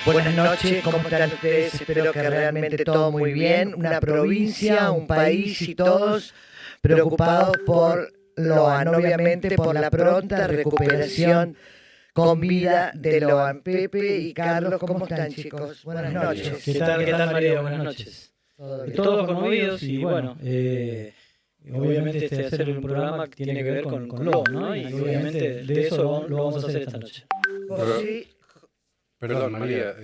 Buenas noches, ¿cómo están ustedes? Espero que realmente todo muy bien. Una provincia, un país y todos preocupados por Loan, obviamente por la pronta recuperación con vida de Loan. Pepe y Carlos, ¿cómo están, chicos? Buenas noches. ¿Qué tal, María? Buenas noches. Todos conmovidos y bueno, obviamente hacer un programa que tiene que ver con Loan, ¿no? Y obviamente de eso lo vamos a hacer esta noche. Perdón, María,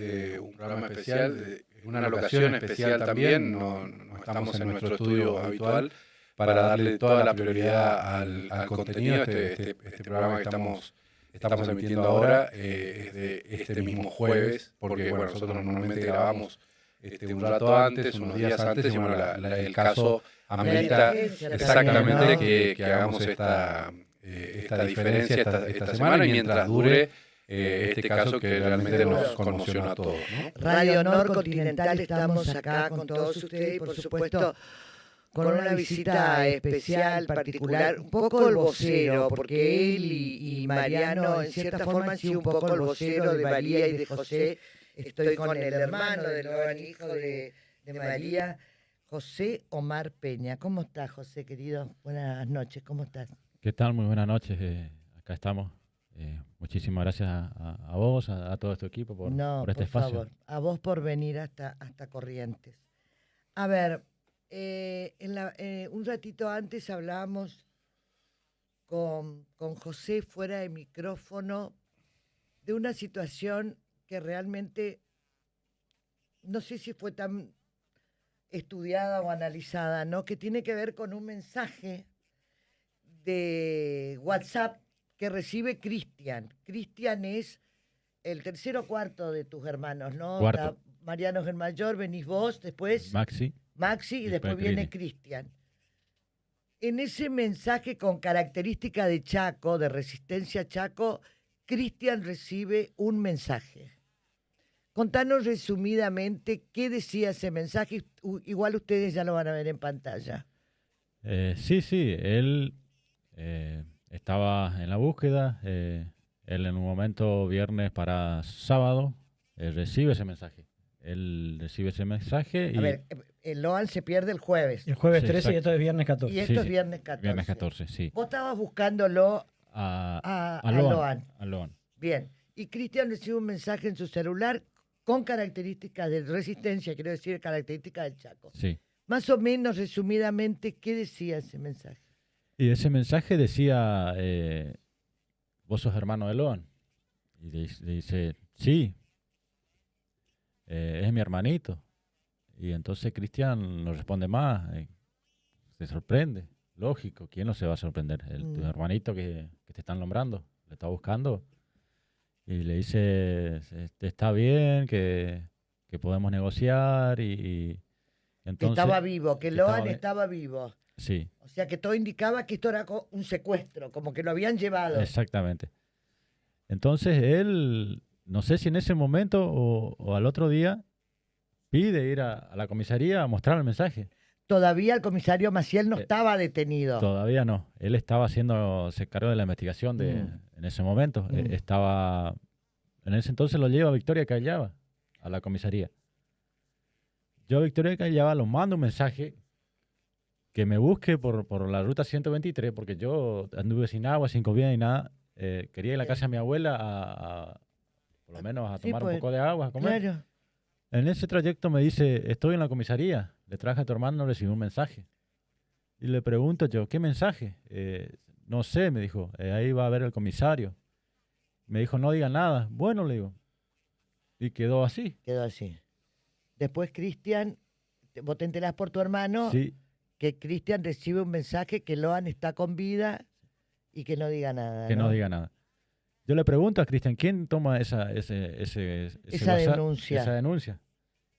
un programa especial, una locación especial también, no estamos en nuestro estudio habitual para darle toda la prioridad al contenido. Este programa que estamos emitiendo ahora es de este mismo jueves, porque bueno, nosotros normalmente grabamos un rato antes, unos días antes, y bueno, el caso amerita exactamente que hagamos esta diferencia esta semana, y mientras dure este caso que realmente nos conmociona a todos, ¿no? Radio Norcontinental, estamos acá con todos ustedes y por supuesto con una visita especial, particular, un poco el vocero, porque él y Mariano en cierta forma han sido un poco el vocero de María y de José. Estoy con el hermano del hijo de María, José Omar Peña. ¿Cómo estás, José, querido? Buenas noches, ¿cómo estás? ¿Qué tal? Muy buenas noches. Acá estamos. Muchísimas gracias a vos, a todo tu equipo por este espacio. Favor, a vos por venir hasta Corrientes. A ver, un ratito antes hablábamos con José fuera de micrófono de una situación que realmente no sé si fue tan estudiada o analizada, ¿no? Que tiene que ver con un mensaje de WhatsApp que recibe Cristian. Cristian es el tercero o cuarto de tus hermanos, ¿no? Cuarto. Mariano es el mayor, venís vos, después Maxi y después viene Cristian. En ese mensaje con característica de Chaco, de resistencia Chaco, Cristian recibe un mensaje. Contanos resumidamente qué decía ese mensaje, igual ustedes ya lo van a ver en pantalla. Sí, él estaba en la búsqueda, él en un momento, viernes para sábado, recibe ese mensaje. Él recibe ese mensaje y... A ver, el Loan se pierde el jueves. El jueves 13 exacto. y esto es viernes 14. Y esto es viernes 14. Viernes 14, sí. Vos estabas buscándolo a Loan. A Loan. Bien. Y Cristian recibe un mensaje en su celular con características de resistencia, quiero decir, características del Chaco. Sí. Más o menos, resumidamente, ¿qué decía ese mensaje? Y ese mensaje decía, vos sos hermano de Loan. Y le dice, sí, es mi hermanito. Y entonces Cristian no responde más, se sorprende, lógico, ¿quién no se va a sorprender? Tu hermanito que te están nombrando, le está buscando. Y le dice, está bien, que podemos negociar y entonces... Que estaba vivo, que Loan estaba vivo. Sí. O sea que todo indicaba que esto era un secuestro, como que lo habían llevado. Exactamente. Entonces él, no sé si en ese momento o al otro día, pide ir a la comisaría a mostrar el mensaje. Todavía el comisario Maciel no estaba detenido. Todavía no. Él estaba se encargó de la investigación en ese momento. Estaba, en ese entonces lo lleva a Victoria Callava a la comisaría. Yo a Victoria Callava lo mando un mensaje que me busque por la ruta 123, porque yo anduve sin agua, sin comida ni nada. Quería ir a la casa de mi abuela por lo menos a tomar un poco de agua, a comer. Claro. En ese trayecto me dice, estoy en la comisaría, le traje a tu hermano, recibí un mensaje. Y le pregunto yo, ¿qué mensaje? No sé, me dijo, ahí va a ver el comisario. Me dijo, no diga nada. Bueno, le digo. Y quedó así. Quedó así. Después Cristian, vos te enterás por tu hermano, Sí. Que Cristian recibe un mensaje que Loan está con vida y que no diga nada. Que no diga nada. Yo le pregunto a Cristian, ¿quién toma esa denuncia? Esa denuncia.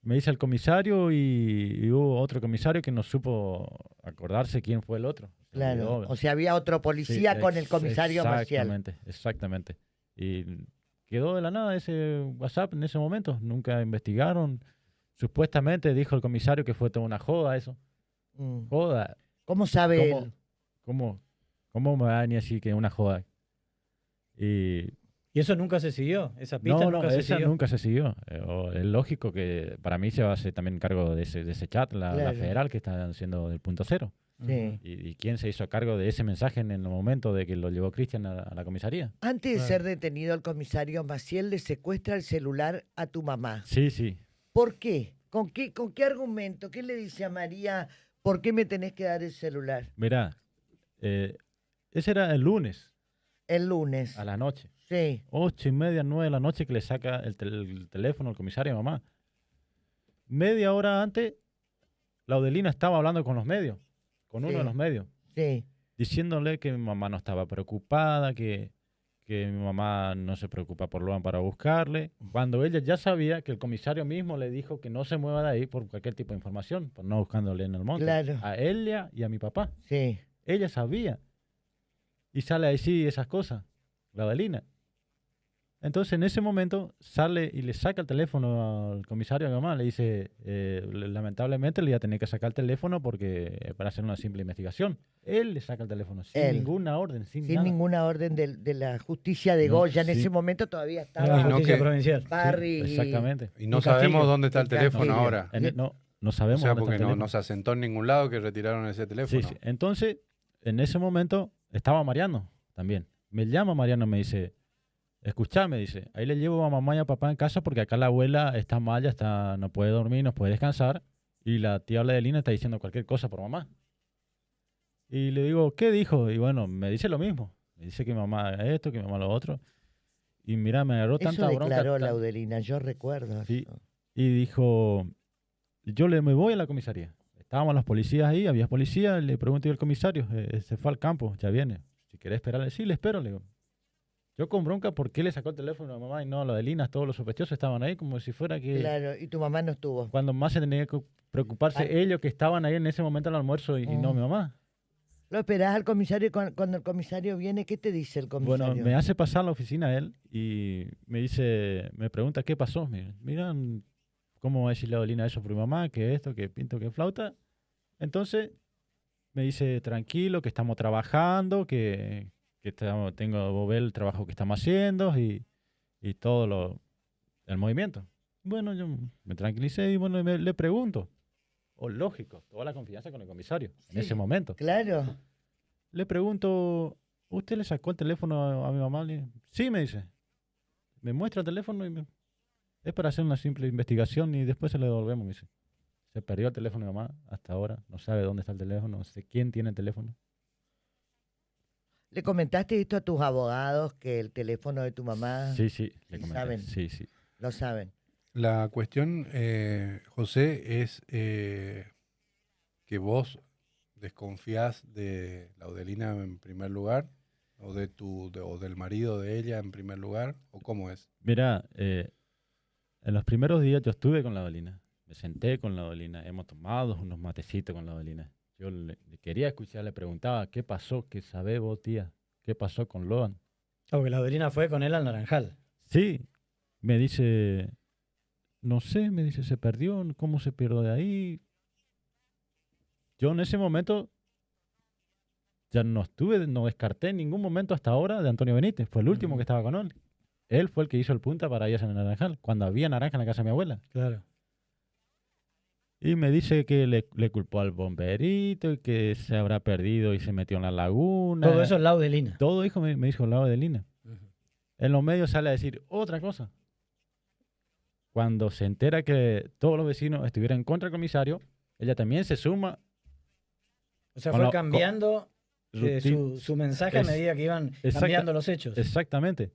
Me dice el comisario y hubo otro comisario que no supo acordarse quién fue el otro. Claro, o sea, había otro policía con el comisario Maciel. Exactamente. Y quedó de la nada ese WhatsApp en ese momento. Nunca investigaron. Supuestamente dijo el comisario que fue toda una joda eso. Joda. ¿Cómo sabe él? ¿Cómo me va a venir así que una joda? Y ¿Y eso nunca se siguió? ¿Esa pista No, nunca se esa siguió? nunca se siguió. Es lógico que para mí se va a hacer también cargo de ese chat, la Claro. federal que está haciendo del punto cero. Sí. ¿Y quién se hizo cargo de ese mensaje en el momento de que lo llevó Cristian a la comisaría? Antes de Claro. ser detenido, el comisario Maciel le secuestra el celular a tu mamá. Sí, sí. ¿Por qué? ¿Con qué argumento? ¿Qué le dice a María? ¿Por qué me tenés que dar el celular? Mirá, ese era el lunes El lunes. a la noche. Sí. 8:30, 9 de la noche que le saca el teléfono al comisario a mamá. Media hora antes, la Odelina estaba hablando con los medios, con uno Sí. de los medios, Sí. diciéndole que mi mamá no estaba preocupada, que mi mamá no se preocupa por Loan para buscarle, cuando ella ya sabía que el comisario mismo le dijo que no se mueva de ahí por cualquier tipo de información, por no buscándole en el monte. Claro. A ella y a mi papá. Sí. Ella sabía. Y sale a decir esas cosas, la Odelina. Entonces, en ese momento, sale y le saca el teléfono al comisario a mi mamá. Le dice, lamentablemente, le iba a tener que sacar el teléfono porque para hacer una simple investigación. Él le saca el teléfono sin Él. ninguna orden, sin Sin nada. ninguna orden de la justicia de No, Goya. En sí. ese momento todavía La estaba Y no justicia que- provincial. Barry. Sí, exactamente. Y no Y sabemos Castillo. dónde está el Y teléfono Castillo. ahora. No O sabemos sea, dónde porque está el no teléfono. se asentó en ningún lado que retiraron ese teléfono. Sí, sí. Entonces, en ese momento, estaba Mariano también. Me llama Mariano y me dice, escuchá, me dice, ahí le llevo a mamá y a papá en casa porque acá la abuela está mal, ya no puede dormir, no puede descansar. Y la tía Adelina está diciendo cualquier cosa por mamá. Y le digo, ¿qué dijo? Y bueno, me dice lo mismo. Me dice que mi mamá haga esto, que mi mamá lo otro. Y mira, me agarró Eso tanta bronca. declaró tan- Laudelina, yo recuerdo. Sí. eso. Y dijo, me voy a la comisaría. Estábamos los policías ahí, había policías, le pregunté al comisario, se fue al campo, ya viene. Si querés esperarle, sí, le espero, le digo. Yo con bronca, ¿por qué le sacó el teléfono a mamá y no a lo de Linas? Todos los sospechosos estaban ahí como si fuera que... Claro, y tu mamá no estuvo. Cuando más se tenía que preocuparse Ay. ellos que estaban ahí en ese momento al almuerzo y no mi mamá. Lo esperás al comisario y cuando el comisario viene, ¿qué te dice el comisario? Bueno, me hace pasar a la oficina él y me pregunta qué pasó. Mira, ¿cómo va a decirle a Adelina eso por mi mamá? Que esto, que pinto, que flauta. Entonces me dice, tranquilo, que estamos trabajando, tengo ver el trabajo que estamos haciendo y todo el movimiento. Bueno, yo me tranquilicé y bueno, le pregunto. Lógico, toda la confianza con el comisario en Sí. ese momento. Claro. Le pregunto, ¿usted le sacó el teléfono a mi mamá? Sí, me dice. Me muestra el teléfono y es para hacer una simple investigación y después se lo devolvemos, me dice. Se perdió el teléfono de mi mamá hasta ahora, no sabe dónde está el teléfono, no sé quién tiene el teléfono. ¿Le comentaste esto a tus abogados, que el teléfono de tu mamá Sí, le ¿y comenté. saben? Sí. lo saben? La cuestión, José, es que vos desconfías de la Laudelina en primer lugar, o o del marido de ella en primer lugar, o cómo es. Mira, en los primeros días yo estuve con la Adelina, me senté con la Adelina, hemos tomado unos matecitos con la Adelina. Yo le quería escuchar, le preguntaba, ¿qué pasó? ¿Qué sabés vos, tía? ¿Qué pasó con Loan? Porque la Adelina fue con él al Naranjal. Sí, me dice, no sé, me dice, se perdió, ¿cómo se perdió de ahí? Yo en ese momento ya no descarté en ningún momento hasta ahora de Antonio Benítez, fue el último que estaba con él. Él fue el que hizo el punta para irse en el Naranjal, cuando había naranja en la casa de mi abuela. Claro. Y me dice que le culpó al bomberito y que se habrá perdido y se metió en la laguna. Todo eso es Laudelina. Todo hijo me dijo al lado de Lina. Ujú. En los medios sale a decir otra cosa. Cuando se entera que todos los vecinos estuvieran en contra del comisario, ella también se suma. O sea, Con fue la- cambiando su mensaje a Es- medida que iban exacta- cambiando los hechos. Exactamente.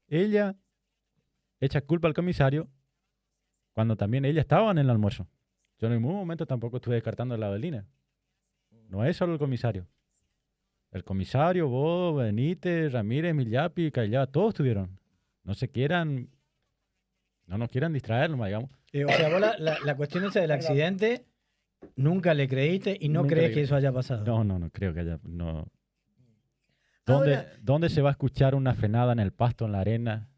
Ella echa culpa al comisario cuando también ella estaba en el almuerzo. Yo en ningún momento tampoco estuve descartando la Adelina. No es solo el comisario. El comisario, vos, Benítez, Ramírez, Millapi, Cayá, todos estuvieron. No nos quieran distraer, nomás, digamos. O sea, vos la cuestión esa del accidente nunca le creíste y no Nunca crees le que eso haya pasado. No creo que haya. No. Ahora- ¿Dónde se va a escuchar una frenada en el pasto, en la arena?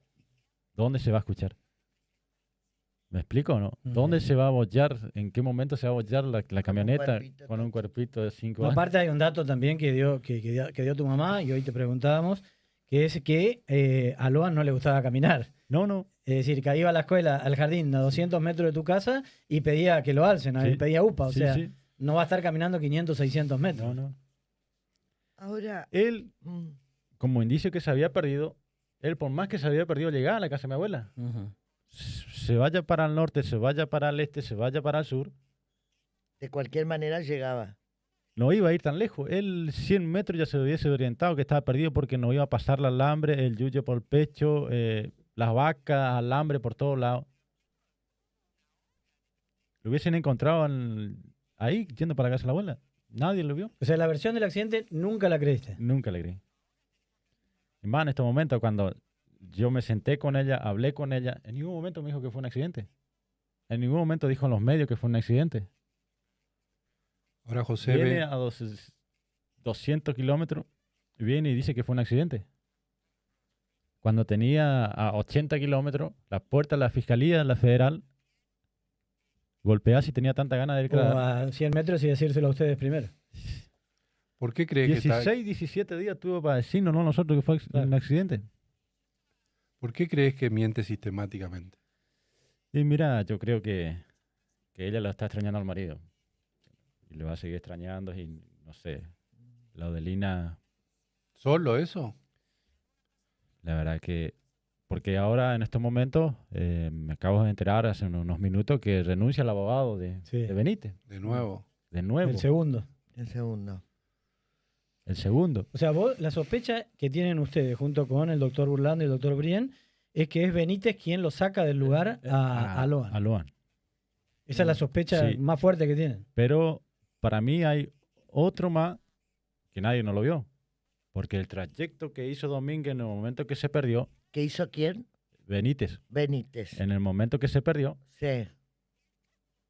¿Dónde se va a escuchar? ¿Me explico o no? ¿Dónde se va a bollar? ¿En qué momento se va a bollar la camioneta cuerpito con un cuerpito de 5 No, años? aparte hay un dato también que dio tu mamá y hoy te preguntábamos, que es que a Loan no le gustaba caminar. No. Es decir, que iba a la escuela, al jardín, a 200 metros de tu casa y pedía que lo alcen, Sí. pedía UPA. O Sí, sea, sí. no va a estar caminando 500, 600 metros. No. Ahora, Él, mm, como indicio que se había perdido, él por más que se había perdido, llegaba a la casa de mi abuela. Ujú. Se vaya para el norte, se vaya para el este, se vaya para el sur, de cualquier manera llegaba. no iba a ir tan lejos. Él 100 metros ya se hubiese orientado que estaba perdido porque no iba a pasar el alambre, el yuyo por el pecho, las vacas, alambre por todos lados. Lo hubiesen encontrado ahí, yendo para la casa de la abuela. Nadie lo vio. O sea, la versión del accidente nunca la creíste. Nunca le creí. Y más en estos momentos, cuando yo me senté con ella, hablé con ella, en ningún momento me dijo que fue un accidente. En ningún momento dijo en los medios que fue un accidente. Ahora José Viene ve, a 200 kilómetros, viene y dice que fue un accidente. Cuando tenía a 80 kilómetros, la puerta de la Fiscalía, la Federal, golpea si tenía tanta ganas de O declarar. a 100 metros y decírselo a ustedes primero. ¿por qué cree que 16, 17 días tuvo para decirnos, no nosotros, que fue un accidente. ¿por qué crees que miente sistemáticamente? Y mira, yo creo que ella la está extrañando al marido. Y le va a seguir extrañando y no sé, la Odelina, ¿Solo eso? la verdad que... Porque ahora en estos momentos me acabo de enterar hace unos minutos que renuncia el abogado de Benítez. De nuevo. De nuevo. El segundo. El segundo. El segundo. O sea, vos, la sospecha que tienen ustedes junto con el doctor Burlando y el doctor Brien es que es Benítez quien lo saca del lugar a Loan. A Loan. Esa es la sospecha Sí. más fuerte que tienen. Pero para mí hay otro más que nadie no lo vio. Porque el trayecto que hizo Domínguez en el momento que se perdió, ¿Qué hizo quién? Benítez, Benítez. en el momento que se perdió, Sí.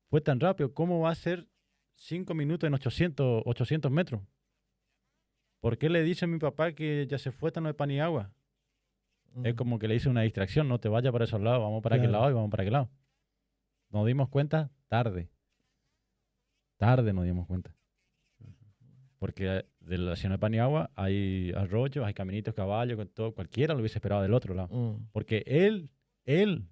fue tan rápido. ¿Cómo va a ser 5 minutos en 800 metros? ¿Por qué le dice a mi papá que ya se fue, no hay pan ni agua? Es como que le hice una distracción, no te vayas para esos lados, vamos para aquel Claro. lado y vamos para aquel lado. Nos dimos cuenta tarde. Tarde nos dimos cuenta. Porque de la Ciudad de Pan y Agua hay arroyos, hay caminitos, caballos, con todo. Cualquiera lo hubiese esperado del otro lado. Porque él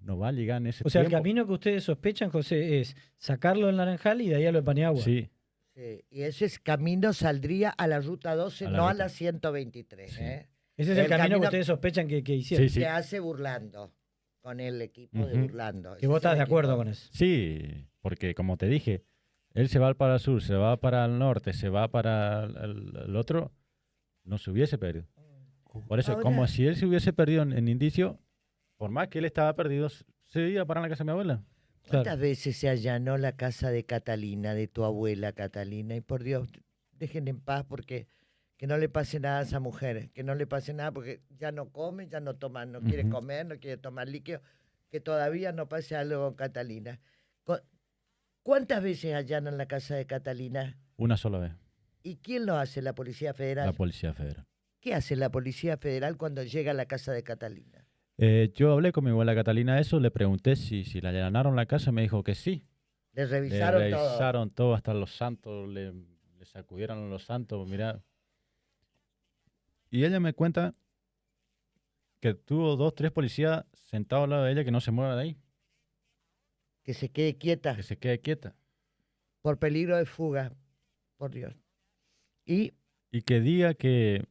no va a llegar en ese O sea, el tiempo. camino que ustedes sospechan, José, es sacarlo del Naranjal y de ahí a lo de Paniagua. Sí, Sí, y ese camino saldría a la ruta 12, A la no a ruta. la 123. Sí. Ese es el, El camino que camino- ustedes sospechan que hicieron. Sí. Que hace Burlando, con el equipo de Ujú. Burlando. Que vos estás de acuerdo con eso. sí, porque como te dije, él se va para el sur, se va para el norte, se va para el otro, no se hubiese perdido. Por eso, Ahora- como si él se hubiese perdido en indicio, por más que él estaba perdido, se iba para la casa de mi abuela. ¿Cuántas veces se allanó la casa de Catalina, de tu abuela Catalina? Y por Dios, dejen en paz porque que no le pase nada a esa mujer, que no le pase nada porque ya no come, ya no toma, no quiere Ujú. comer, no quiere tomar líquido, que todavía no pase algo con Catalina. ¿Cuántas veces allanan la casa de Catalina? Una sola vez, ¿Y quién lo hace? ¿La Policía Federal? la Policía Federal. ¿Qué hace la Policía Federal cuando llega a la casa de Catalina? Yo hablé con mi abuela Catalina eso, le pregunté si le allanaron la casa, me dijo que sí. Le Le revisaron, todo. revisaron todo, hasta los santos, le sacudieron los santos, mira. Y ella me cuenta que tuvo 2, 3 policías sentados al lado de ella que no se mueva de ahí, Que se quede quieta que se quede quieta. por peligro de fuga. Por Dios. Y Y que diga que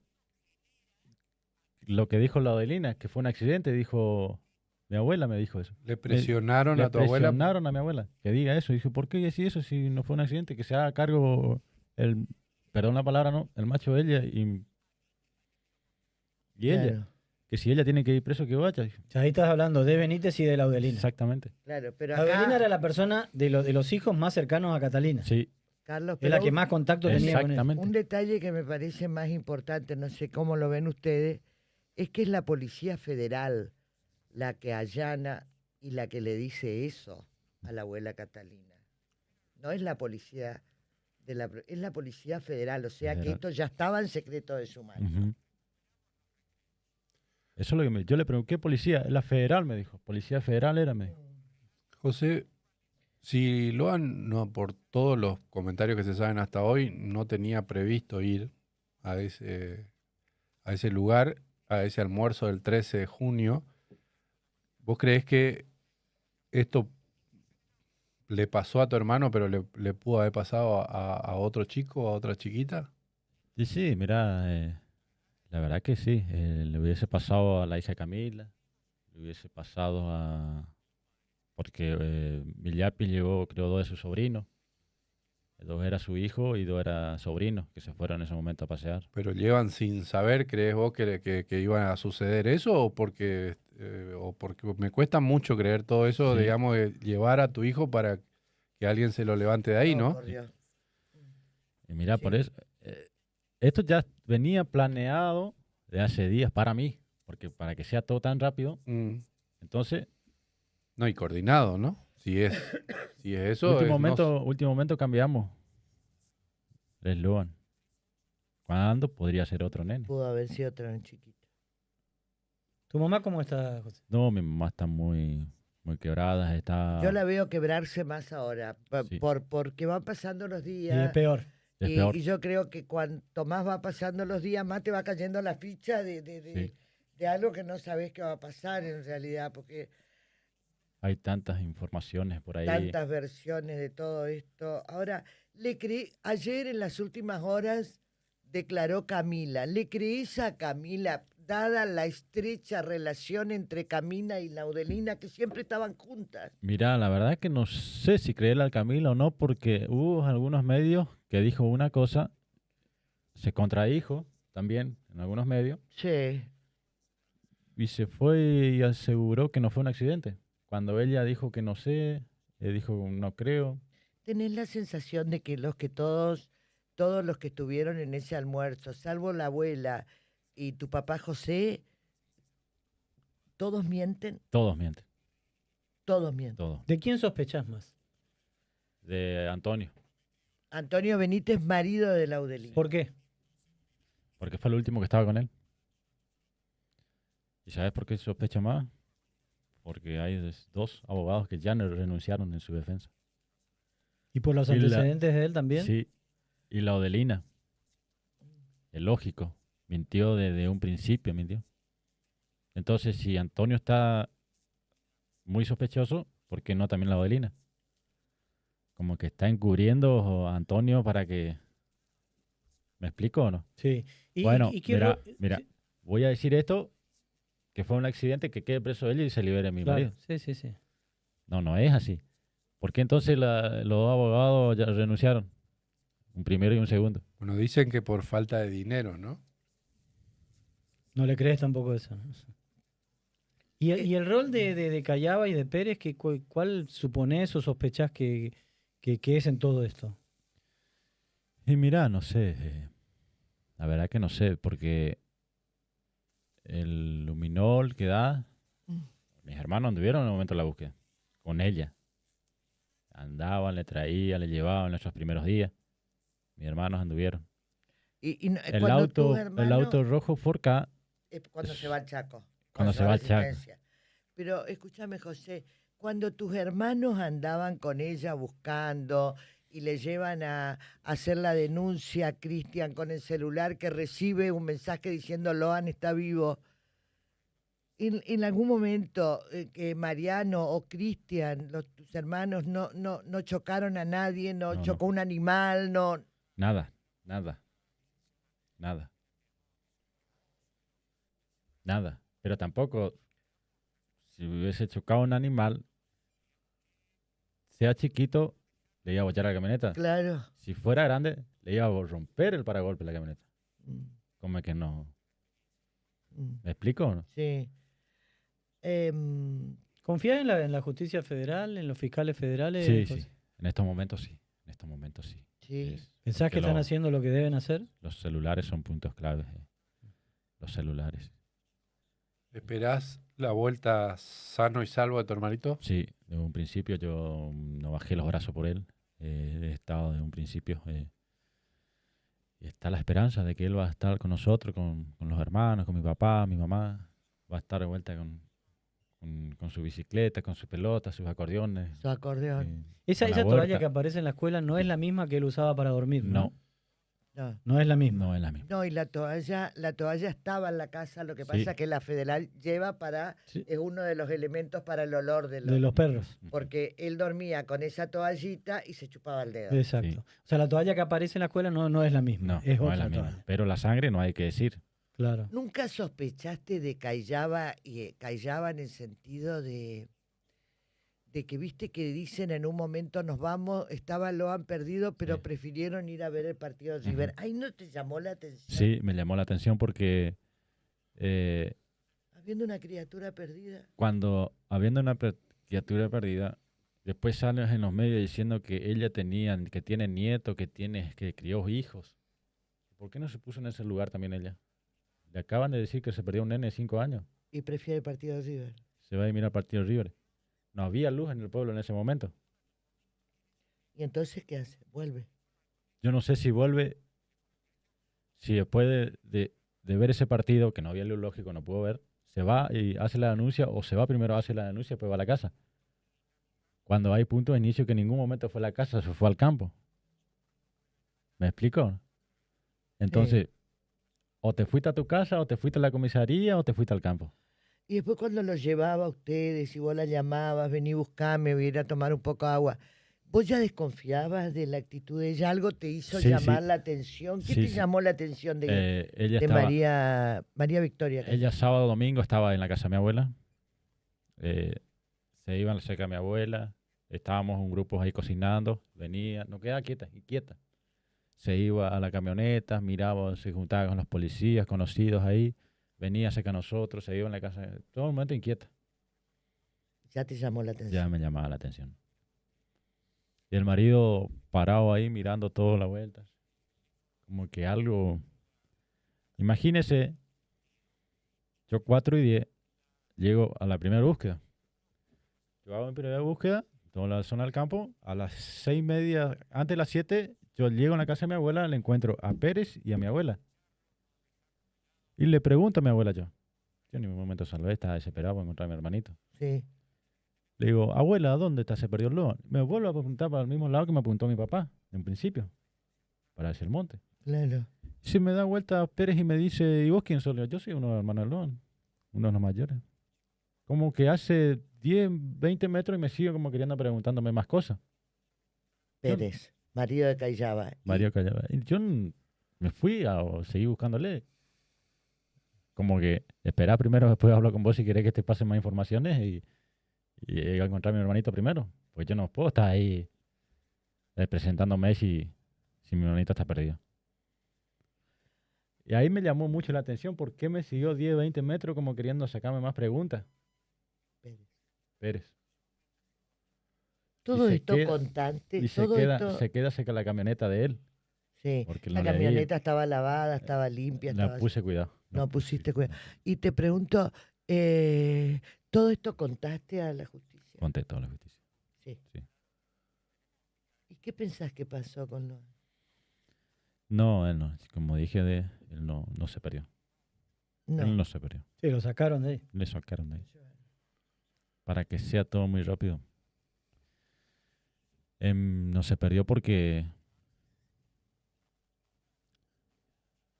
lo que dijo la Adelina, que fue un accidente, dijo mi abuela, me dijo eso. Le presionaron Le a tu abuela. presionaron a mi abuela, que diga eso. Dije, ¿por qué decir eso si no fue un accidente? Que se haga cargo perdón la palabra, ¿no? El macho de ella y ella. claro, Que si ella tiene que ir preso, que vaya. O sea, ahí estás hablando de Benítez y de la Audelina. Exactamente. claro, pero La acá, Audelina era la persona de los hijos más cercanos a Catalina. Sí, Carlos, Es la pero que más contacto tenía con él. exactamente. un detalle que me parece más importante, no sé cómo lo ven ustedes, es que es la Policía Federal la que allana y la que le dice eso a la abuela Catalina. No es la policía es la Policía Federal, o sea que Federal. esto ya estaba en secreto de su mano. Ujú. Eso es lo que yo le pregunté, ¿qué policía? La federal, me dijo. Policía federal era, me dijo. José, si Loan, no, por todos los comentarios que se saben hasta hoy, no tenía previsto ir a ese lugar, a ese almuerzo del 13 de junio, ¿vos creés que esto le pasó a tu hermano, pero le pudo haber pasado a otro chico, a otra chiquita? Y sí, mira, la verdad que sí. Le hubiese pasado a la hija Camila, le hubiese pasado a... Porque Millapi llevó, creo, 2 de sus sobrinos. 2 era su hijo y 2 era sobrinos que se fueron en ese momento a pasear. ¿Pero llevan sin saber, crees vos, que iba a suceder eso? ¿O porque me cuesta mucho creer todo eso, Sí. digamos, de llevar a tu hijo para que alguien se lo levante de ahí, ¿no? Por Dios. Y mira, Sí. por eso, esto ya venía planeado de hace días para mí, porque para que sea todo tan rápido, Mm. entonces, No, y coordinado, ¿no? Si es eso, último momento cambiamos el eslogan. ¿Cuándo podría ser otro nene? Pudo haber sido otra chiquita. ¿Tu mamá cómo está, José? No, mi mamá está muy, muy quebrada, está... Yo la veo quebrarse más ahora, Sí. porque van pasando los Y días. es peor. Es Y, peor. y yo creo que cuanto más va pasando los días, más te va cayendo la ficha Sí. de algo que no sabes qué va a pasar en realidad, porque Hay tantas informaciones por ahí. tantas versiones de todo esto. Ahora, ayer en las últimas horas declaró Camila. ¿Le crees a Camila, dada la estrecha relación entre Camila y Laudelina, que siempre estaban juntas? Mira, la verdad es que no sé si creerle al Camilo o no, porque hubo algunos medios que dijo una cosa, se contradijo también en algunos medios, Sí. y se fue y aseguró que no fue un accidente. Cuando ella dijo que no sé, dijo no creo. ¿Tenés la sensación de que todos los que estuvieron en ese almuerzo, salvo la abuela y tu papá José, todos mienten? Todos mienten, Todos mienten. todos. ¿De quién sospechás más? De Antonio, Antonio Benítez, marido de Laudelina. ¿Por qué? porque fue el último que estaba con él. ¿Y sabes por qué sospecha más? Porque hay 2 abogados que ya no renunciaron en su defensa. ¿Y por los Y la- antecedentes de él también? Sí, y la Odelina, es lógico, mintió desde un principio, mintió. Entonces, si Antonio está muy sospechoso, ¿por qué no también la Odelina? Como que está encubriendo a Antonio para que... ¿Me explico o no? Sí. Bueno, qué mira, sí, voy a decir esto, que fue un accidente, que quede preso él y se libere mi claro. marido. Sí, sí, sí. No, no es así. ¿Por qué entonces los 2 abogados ya renunciaron? Un primero y un segundo. Bueno, dicen que por falta de dinero, ¿no? No le crees tampoco eso, ¿no? ¿Y el rol de Callaba y de Pérez, cuál suponés o sospechás que es en todo esto? Y mira, no sé, la verdad que no sé, porque el luminol que da, mis hermanos anduvieron en el momento de la búsqueda, con ella. Andaban, le traían, le llevaban en esos primeros días. Mis hermanos anduvieron. El cuando tus auto, el hermanos- auto rojo Ford Ka, es cuando se va al Chaco. Cuando se va al Chaco. Resistencia. Pero escúchame, José, cuando tus hermanos andaban con ella buscando y le llevan a hacer la denuncia a Cristian con el celular, que recibe un mensaje diciendo Loan está vivo, en algún momento que Mariano o Cristian, tus hermanos, no chocaron a nadie, no No, chocó un animal, no... nada, nada, nada. Nada. Pero tampoco, si hubiese chocado un animal, sea chiquito, le iba a bochar a la camioneta. Claro. Si fuera grande, le iba a romper el paragolpe a la camioneta. Mm, Como que no. mm, ¿Me explico o no? Sí. ¿Confías en la justicia federal, en los fiscales federales? Sí, José? sí. En estos momentos sí. En estos momentos sí. Sí. ¿Pensás que están haciendo lo que deben hacer? Los celulares son puntos claves. Los celulares. ¿Esperás la vuelta sano y salvo de tu hermanito? Sí, desde un principio yo no bajé los brazos por él. He estado desde un principio. Y está la esperanza de que él va a estar con nosotros, con los hermanos, con mi papá, mi mamá. Va a estar de vuelta con su bicicleta, con su pelota, sus acordeones. Su acordeón. Esa Con la toalla huerta. que aparece en la escuela no es la misma que él usaba para dormir, ¿no? No. No es la misma. No es la misma. No, y la toalla estaba en la casa, lo que Sí. pasa es que la federal lleva Sí. es uno de los elementos para el olor De los perros. porque él dormía con esa toallita y se chupaba el dedo. Exacto. Sí. O sea, la toalla que aparece en la escuela no es la misma. No, es no otra es la misma. toalla. Pero la sangre no hay que decir. Claro. ¿Nunca sospechaste de Callaba en el sentido de que viste que dicen en un momento nos vamos, lo han perdido, pero Sí. prefirieron ir a ver el partido de River? ¿Ahí no te llamó la atención? Sí, me llamó la atención porque Habiendo una criatura perdida. cuando, habiendo una criatura perdida, después sales en los medios diciendo que ella que tiene nietos, que crió hijos. ¿Por qué no se puso en ese lugar también ella? Le acaban de decir que se perdió un nene de 5 años. Y prefiere el partido de River. Se va a ir a mirar el partido de River. No había luz en el pueblo en ese momento. ¿Y entonces qué hace? Vuelve. Yo no sé si vuelve, si después de ver ese partido, que no había luz, lógico, no pudo ver, se va y hace la denuncia, o se va primero a hacer la denuncia y después va a la casa. Cuando hay punto de inicio que en ningún momento fue a la casa, se fue al campo. ¿Me explico? Entonces, o te fuiste a tu casa, o te fuiste a la comisaría, o te fuiste al campo. Y después cuando los llevaba a ustedes y vos la llamabas, vení a buscarme, voy a ir a tomar un poco de agua, ¿vos ya desconfiabas de la actitud de ella? ¿Algo te hizo Sí, llamar sí. la atención? ¿Qué Sí, te sí. llamó la atención Ella de estaba, María Victoria? ella sábado, domingo estaba en la casa de mi abuela. Se iban cerca de mi abuela. Estábamos un grupo ahí cocinando. Venía, no quedaba quieta, inquieta. Se iba a la camioneta, miraba, se juntaba con los policías conocidos ahí. Venía cerca de nosotros, se iba en la casa. Todo el momento inquieta. Ya te llamó la atención. Ya me llamaba la atención. Y el marido parado ahí mirando toda la vuelta. Como que algo... Imagínese, yo 4:10 llego a la primera búsqueda. Yo hago mi primera búsqueda, toda la zona del campo. A las 6:30, antes de las 7, yo llego a la casa de mi abuela, le encuentro a Pérez y a mi abuela. Y le pregunto a mi abuela yo. Yo en ningún momento salvé, estaba desesperado por encontrar a mi hermanito. Sí. Le digo, abuela, ¿dónde está? Se perdió el lobo. Me vuelvo a apuntar para el mismo lado que me apuntó mi papá, en principio, para hacia el monte. Claro. Si me da vuelta Pérez y me dice, ¿y vos quién sos? Le digo, yo soy uno de los hermanos del Loan, uno de los mayores. Como que hace 10, 20 metros y me sigue como queriendo preguntándome más cosas. Pérez, marido de Callaba. Mario callaba. Y yo me fui a seguir buscándole. Como que esperar primero, después hablo con vos si querés que te pase más informaciones y a encontrar a mi hermanito primero. Pues yo no puedo estar ahí presentándome si mi hermanito está perdido. Y ahí me llamó mucho la atención por qué me siguió 10, 20 metros como queriendo sacarme más preguntas. Pérez. Pérez. Todo se esto queda- constante, Y todo esto... se queda cerca de la camioneta de él. Sí, porque la no leí. camioneta estaba lavada, estaba limpia. La Estaba... puse cuidado. No pusiste cuidado. Y te pregunto, ¿todo esto contaste a la justicia? Conté toda la justicia. Sí. Sí. ¿Y qué pensás que pasó con los...? No, él no. Como dije, él no se perdió. No. Él no se perdió. Sí, lo sacaron de ahí. Le sacaron de ahí. Para que sea todo muy rápido. No se perdió porque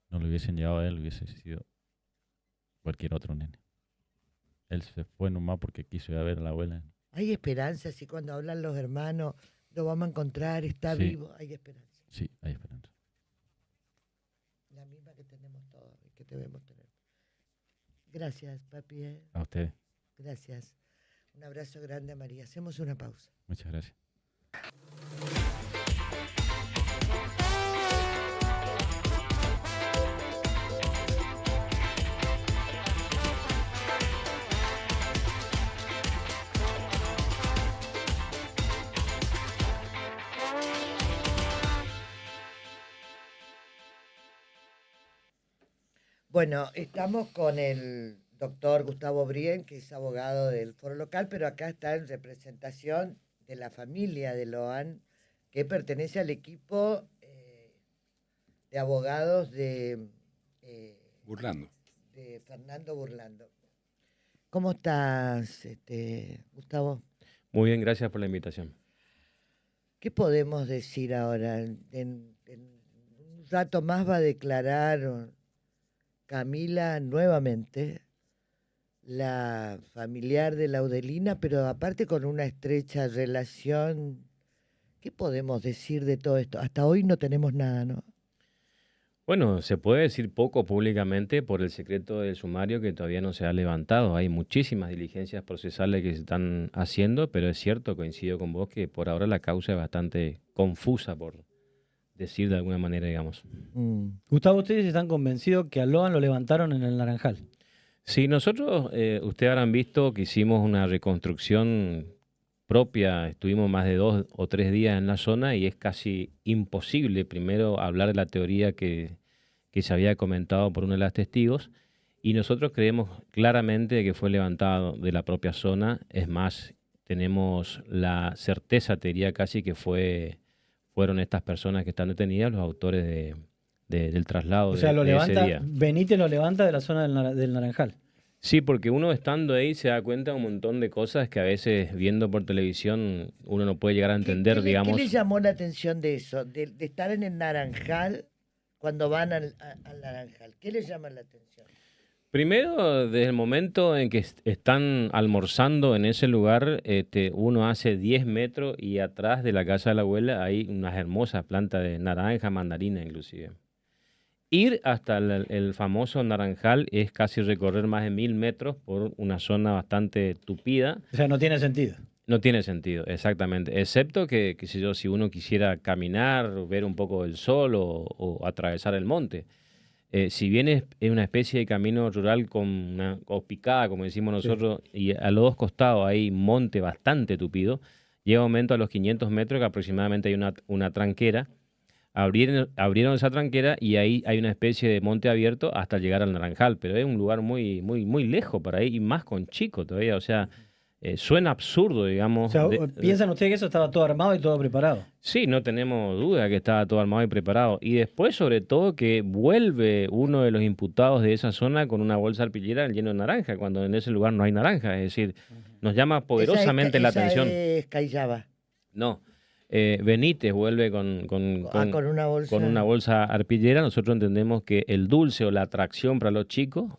no lo hubiesen llevado a él, hubiese sido cualquier otro nene. Él se fue nomás porque quiso ir a ver a la abuela. Hay esperanza, si cuando hablan los hermanos, lo vamos a encontrar, está Sí. vivo, hay esperanza. Sí, hay esperanza. La misma que tenemos todos y que debemos tener. Gracias, papi. A ustedes. Gracias. Un abrazo grande a María. Hacemos una pausa. Muchas gracias. Bueno, estamos con el doctor Gustavo Brien, que es abogado del Foro Local, pero acá está en representación de la familia de Loan, que pertenece al equipo de abogados de Burlando. de Fernando Burlando. ¿Cómo estás, Gustavo? Muy bien, gracias por la invitación. ¿Qué podemos decir ahora en un un rato más va a declarar Camila nuevamente, la familiar de Laudelina, pero aparte con una estrecha relación. ¿Qué podemos decir de todo esto? Hasta hoy no tenemos nada, ¿no? Bueno, se puede decir poco públicamente por el secreto del sumario que todavía no se ha levantado. Hay muchísimas diligencias procesales que se están haciendo, pero es cierto, coincido con vos, que por ahora la causa es bastante confusa, por decir de alguna manera, digamos. Gustavo, ¿ustedes están convencidos que a Loan lo levantaron en el Naranjal? Sí, nosotros, ustedes habrán visto que hicimos una reconstrucción propia, estuvimos más de 2 o 3 días en la zona y es casi imposible primero hablar de la teoría que se había comentado por uno de los testigos, y nosotros creemos claramente que fue levantado de la propia zona. Es más, tenemos la certeza, te diría casi, que fueron estas personas que están detenidas los autores del traslado. O sea, de ese día. Benítez lo levanta de la zona del Naranjal. Sí, porque uno estando ahí se da cuenta de un montón de cosas que a veces viendo por televisión uno no puede llegar a entender, digamos. ¿Qué le llamó la atención de eso? De estar en el Naranjal cuando van al Naranjal. ¿Qué le llama la atención? Primero, desde el momento en que están almorzando en ese lugar, uno hace 10 metros y atrás de la casa de la abuela hay unas hermosas plantas de naranja, mandarina inclusive. Ir hasta el famoso Naranjal es casi recorrer más de 1000 metros por una zona bastante tupida. O sea, no tiene sentido. No tiene sentido, exactamente. Excepto que si uno quisiera caminar, ver un poco el sol o atravesar el monte. Si bien es una especie de camino rural o picada, como decimos nosotros, y a los dos costados hay monte bastante tupido, llega un momento a los 500 metros que aproximadamente hay una tranquera. Abrieron esa tranquera y ahí hay una especie de monte abierto hasta llegar al Naranjal, pero es un lugar muy, muy, muy lejos para ahí, y más con chico todavía, o sea, suena absurdo, digamos. O sea, ¿piensan ustedes que eso estaba todo armado y todo preparado? Sí, no tenemos duda que estaba todo armado y preparado. Y después, sobre todo, que vuelve uno de los imputados de esa zona con una bolsa arpillera llena de naranja, cuando en ese lugar no hay naranja. Es decir, nos llama poderosamente la atención. Es Cayaba. No. Benítez vuelve con una bolsa arpillera. Nosotros entendemos que el dulce o la atracción para los chicos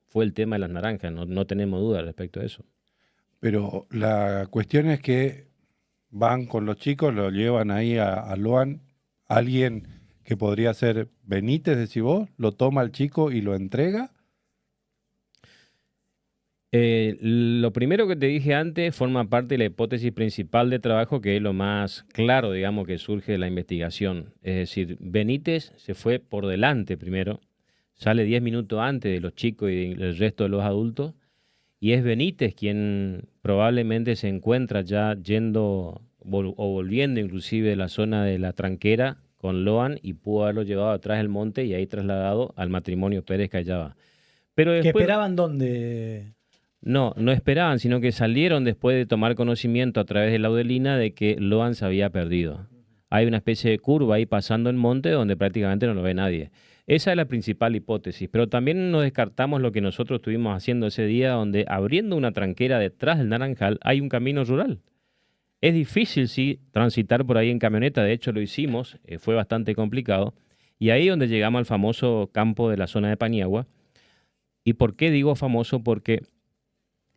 fue el tema de las naranjas. No tenemos duda respecto a eso. Pero la cuestión es que van con los chicos, lo llevan ahí a Loan. Alguien que podría ser Benítez, decís vos, lo toma al chico y lo entrega. Lo primero que te dije antes forma parte de la hipótesis principal de trabajo, que es lo más claro, digamos, que surge de la investigación. Es decir, Benítez se fue por delante primero, sale 10 minutos antes de los chicos y del resto de los adultos, y es Benítez quien probablemente se encuentra ya yendo o volviendo inclusive de la zona de la tranquera con Loan, y pudo haberlo llevado atrás del monte y ahí trasladado al matrimonio Pérez Cayaba. Pero después, ¿que esperaban dónde? No esperaban, sino que salieron después de tomar conocimiento a través de Laudelina de que Loan se había perdido. Hay una especie de curva ahí pasando el monte donde prácticamente no lo ve nadie. Esa es la principal hipótesis, pero también no descartamos lo que nosotros estuvimos haciendo ese día, donde abriendo una tranquera detrás del Naranjal hay un camino rural. Es difícil, sí, transitar por ahí en camioneta, de hecho lo hicimos, fue bastante complicado, y ahí donde llegamos al famoso campo de la zona de Paniagua. ¿Y por qué digo famoso? Porque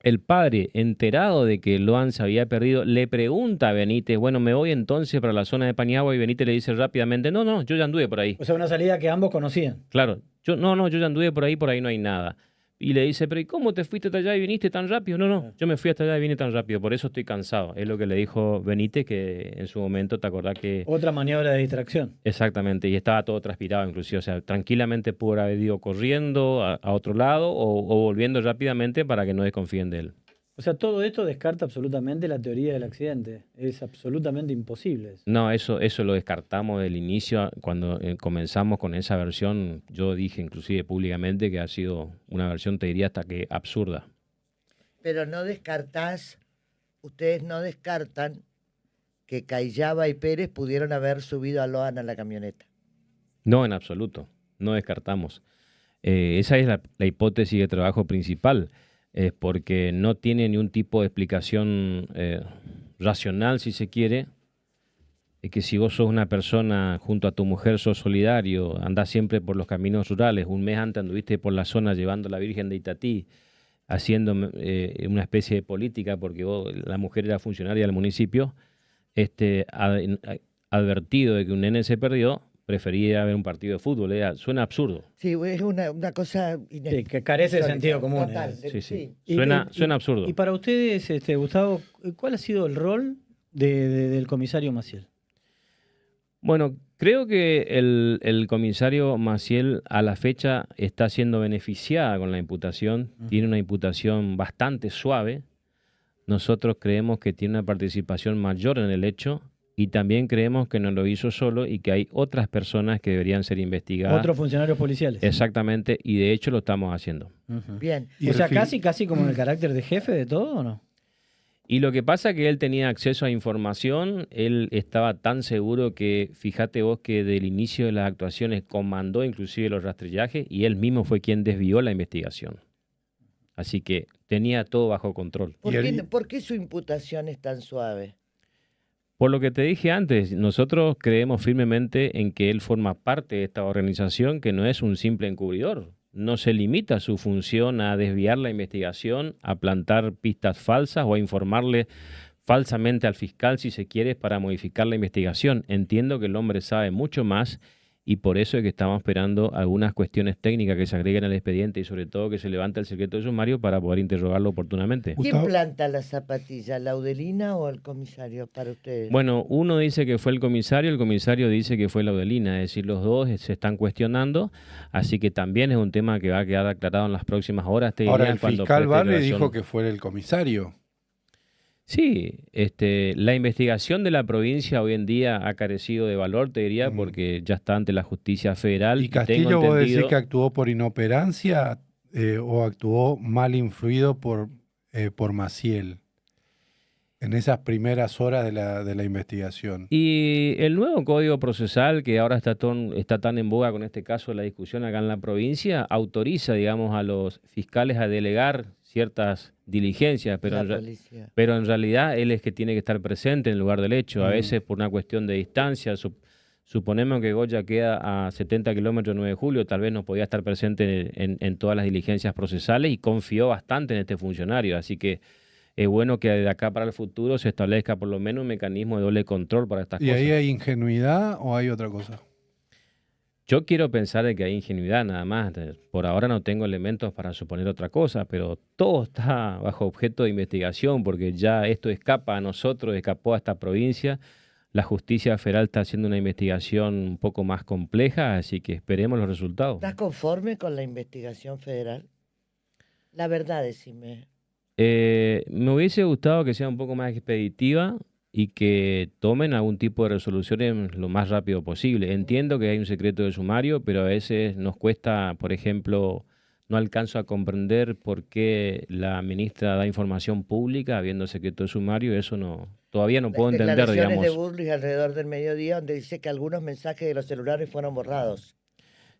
el padre, enterado de que Loan se había perdido, le pregunta a Benítez, bueno, me voy entonces para la zona de Paniagua, y Benítez le dice rápidamente, no, yo ya anduve por ahí. O sea, una salida que ambos conocían. Claro, yo ya anduve por ahí no hay nada. Y le dice, pero ¿y cómo te fuiste hasta allá y viniste tan rápido? No, yo me fui hasta allá y vine tan rápido, por eso estoy cansado. Es lo que le dijo Benítez, que en su momento, ¿te acordás que...? Otra maniobra de distracción. Exactamente, y estaba todo transpirado inclusive, o sea, tranquilamente pudo haber ido corriendo a otro lado o volviendo rápidamente para que no desconfíen de él. O sea, todo esto descarta absolutamente la teoría del accidente. Es absolutamente imposible. No, eso lo descartamos del inicio. Cuando comenzamos con esa versión, yo dije inclusive públicamente que ha sido una versión, te diría hasta que absurda. Pero no descartás, ustedes no descartan que Cayaba y Pérez pudieron haber subido a Loan a la camioneta. No, en absoluto. No descartamos. Esa es la hipótesis de trabajo principal. Porque no tiene ni un tipo de explicación racional, si se quiere, que si vos sos una persona junto a tu mujer, sos solidario, andás siempre por los caminos rurales, un mes antes anduviste por la zona llevando a la Virgen de Itatí, haciendo una especie de política porque la mujer era funcionaria del municipio, advertido de que un nene se perdió, prefería ver un partido de fútbol. Suena absurdo. Sí, es una cosa sí, que carece de sentido común. Total, sí. Suena absurdo. Y para ustedes, Gustavo, ¿cuál ha sido el rol del comisario Maciel? Bueno, creo que el comisario Maciel a la fecha está siendo beneficiada con la imputación. Tiene una imputación bastante suave. Nosotros creemos que tiene una participación mayor en el hecho y también creemos que no lo hizo solo y que hay otras personas que deberían ser investigadas. Otros funcionarios policiales. Exactamente, y de hecho lo estamos haciendo. Bien. O sea, casi como en el carácter de jefe de todo, ¿o no? Y lo que pasa es que él tenía acceso a información, él estaba tan seguro que, fíjate vos que del inicio de las actuaciones comandó inclusive los rastrillajes y él mismo fue quien desvió la investigación. Así que tenía todo bajo control. ¿Por qué su imputación es tan suave? Por lo que te dije antes, nosotros creemos firmemente en que él forma parte de esta organización que no es un simple encubridor. No se limita su función a desviar la investigación, a plantar pistas falsas o a informarle falsamente al fiscal, si se quiere, para modificar la investigación. Entiendo que el hombre sabe mucho más y por eso es que estamos esperando algunas cuestiones técnicas que se agreguen al expediente y sobre todo que se levante el secreto de sumario para poder interrogarlo oportunamente. ¿Quién planta la zapatilla, la Audelina o el comisario para ustedes? Bueno, uno dice que fue el comisario dice que fue la Audelina, es decir, los dos se están cuestionando, así que también es un tema que va a quedar aclarado en las próximas horas. Ahora, el fiscal Barley dijo que fue el comisario. Sí, la investigación de la provincia hoy en día ha carecido de valor, te diría, porque ya está ante la justicia federal. ¿Y Castillo vos decís que actuó por inoperancia o actuó mal influido por Maciel en esas primeras horas de la investigación? Y el nuevo Código Procesal, que ahora está tan en boga con este caso de la discusión acá en la provincia, autoriza, digamos, a los fiscales a delegar ciertas diligencias, pero en realidad él es que tiene que estar presente en el lugar del hecho, a veces por una cuestión de distancia. Suponemos que Goya queda a 70 kilómetros de 9 de julio, tal vez no podía estar presente en todas las diligencias procesales y confió bastante en este funcionario, así que es bueno que de acá para el futuro se establezca por lo menos un mecanismo de doble control para estas cosas. ¿Y ahí hay ingenuidad o hay otra cosa? Yo quiero pensar de que hay ingenuidad nada más. Por ahora no tengo elementos para suponer otra cosa, pero todo está bajo objeto de investigación porque ya esto escapa a nosotros, escapó a esta provincia. La justicia federal está haciendo una investigación un poco más compleja, así que esperemos los resultados. ¿Estás conforme con la investigación federal? La verdad, decime. Me hubiese gustado que sea un poco más expeditiva y que tomen algún tipo de resoluciones lo más rápido posible. Entiendo que hay un secreto de sumario, pero a veces nos cuesta, por ejemplo, no alcanzo a comprender por qué la ministra da información pública habiendo secreto de sumario, eso todavía no puedo entender, digamos. Las declaraciones de Bullrich alrededor del mediodía donde dice que algunos mensajes de los celulares fueron borrados.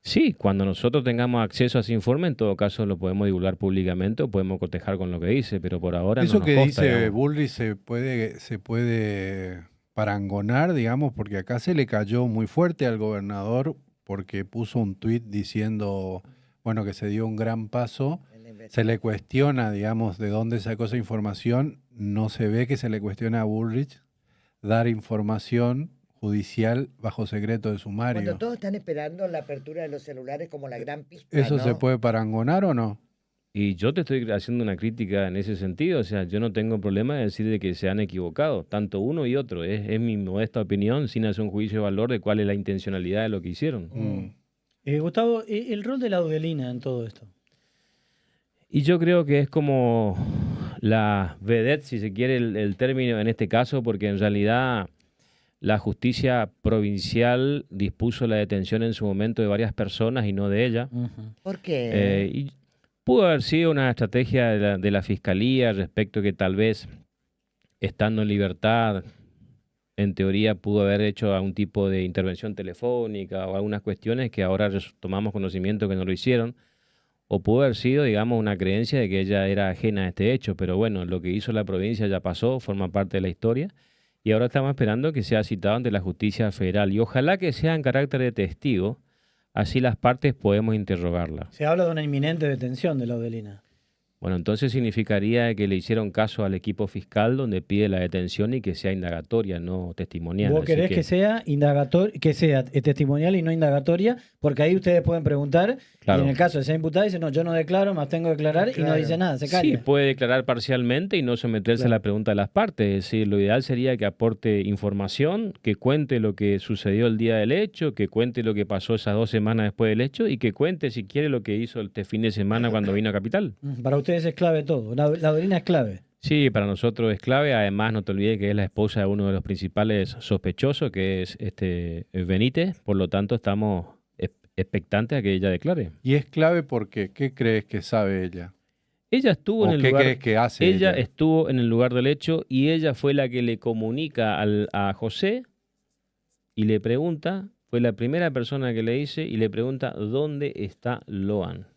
Sí, cuando nosotros tengamos acceso a ese informe, en todo caso lo podemos divulgar públicamente o podemos cotejar con lo que dice, pero por ahora eso no nos que consta, dice digamos. Bullrich se puede parangonar, digamos, porque acá se le cayó muy fuerte al gobernador porque puso un tuit diciendo, bueno, que se dio un gran paso. Se le cuestiona, digamos, de dónde sacó esa información. No se ve que se le cuestiona a Bullrich dar información judicial bajo secreto de sumario. Cuando todos están esperando la apertura de los celulares como la gran pista, ¿Eso ¿no? se puede parangonar o no? Y yo te estoy haciendo una crítica en ese sentido, o sea, yo no tengo problema de decir de que se han equivocado, tanto uno y otro, es mi modesta opinión, sin hacer un juicio de valor de cuál es la intencionalidad de lo que hicieron. Gustavo, el rol de la Audelina en todo esto. Y yo creo que es como la vedette, si se quiere el término en este caso, porque en realidad la justicia provincial dispuso la detención en su momento de varias personas y no de ella. ¿Por qué? Y pudo haber sido una estrategia de la fiscalía respecto a que tal vez, estando en libertad, en teoría pudo haber hecho algún tipo de intervención telefónica o algunas cuestiones que ahora tomamos conocimiento que no lo hicieron. O pudo haber sido, digamos, una creencia de que ella era ajena a este hecho. Pero bueno, lo que hizo la provincia ya pasó, forma parte de la historia. y ahora estamos esperando que sea citado ante la justicia federal. Y ojalá que sea en carácter de testigo, así las partes podemos interrogarla. Se habla de una inminente detención de Laudelina. Bueno, entonces significaría que le hicieron caso al equipo fiscal donde pide la detención y que sea indagatoria, no testimonial. Vos querés que sea testimonial y no indagatoria, porque ahí ustedes pueden preguntar, Claro. y en el caso de ser imputada dice, no, yo no declaro, más tengo que declarar, y no Claro. dice nada, se calla. Sí, puede declarar parcialmente y no someterse Claro. a la pregunta de las partes. Es decir, lo ideal sería que aporte información, que cuente lo que sucedió el día del hecho, que cuente lo que pasó esas 2 semanas después del hecho y que cuente, si quiere, lo que hizo este fin de semana cuando vino a Capital. Para ustedes es clave todo, Laudelina es clave. Sí, para nosotros es clave. Además, no te olvides que es la esposa de uno de los principales sospechosos, que es Benítez. Por lo tanto, estamos expectantes a que ella declare. Y es clave porque, ¿qué crees que sabe ella? Ella estuvo ¿O en el qué lugar. crees que hace Ella ella? estuvo en el lugar del hecho y ella fue la que le comunica a José y le pregunta, fue la primera persona que le dice y le pregunta dónde está Loan.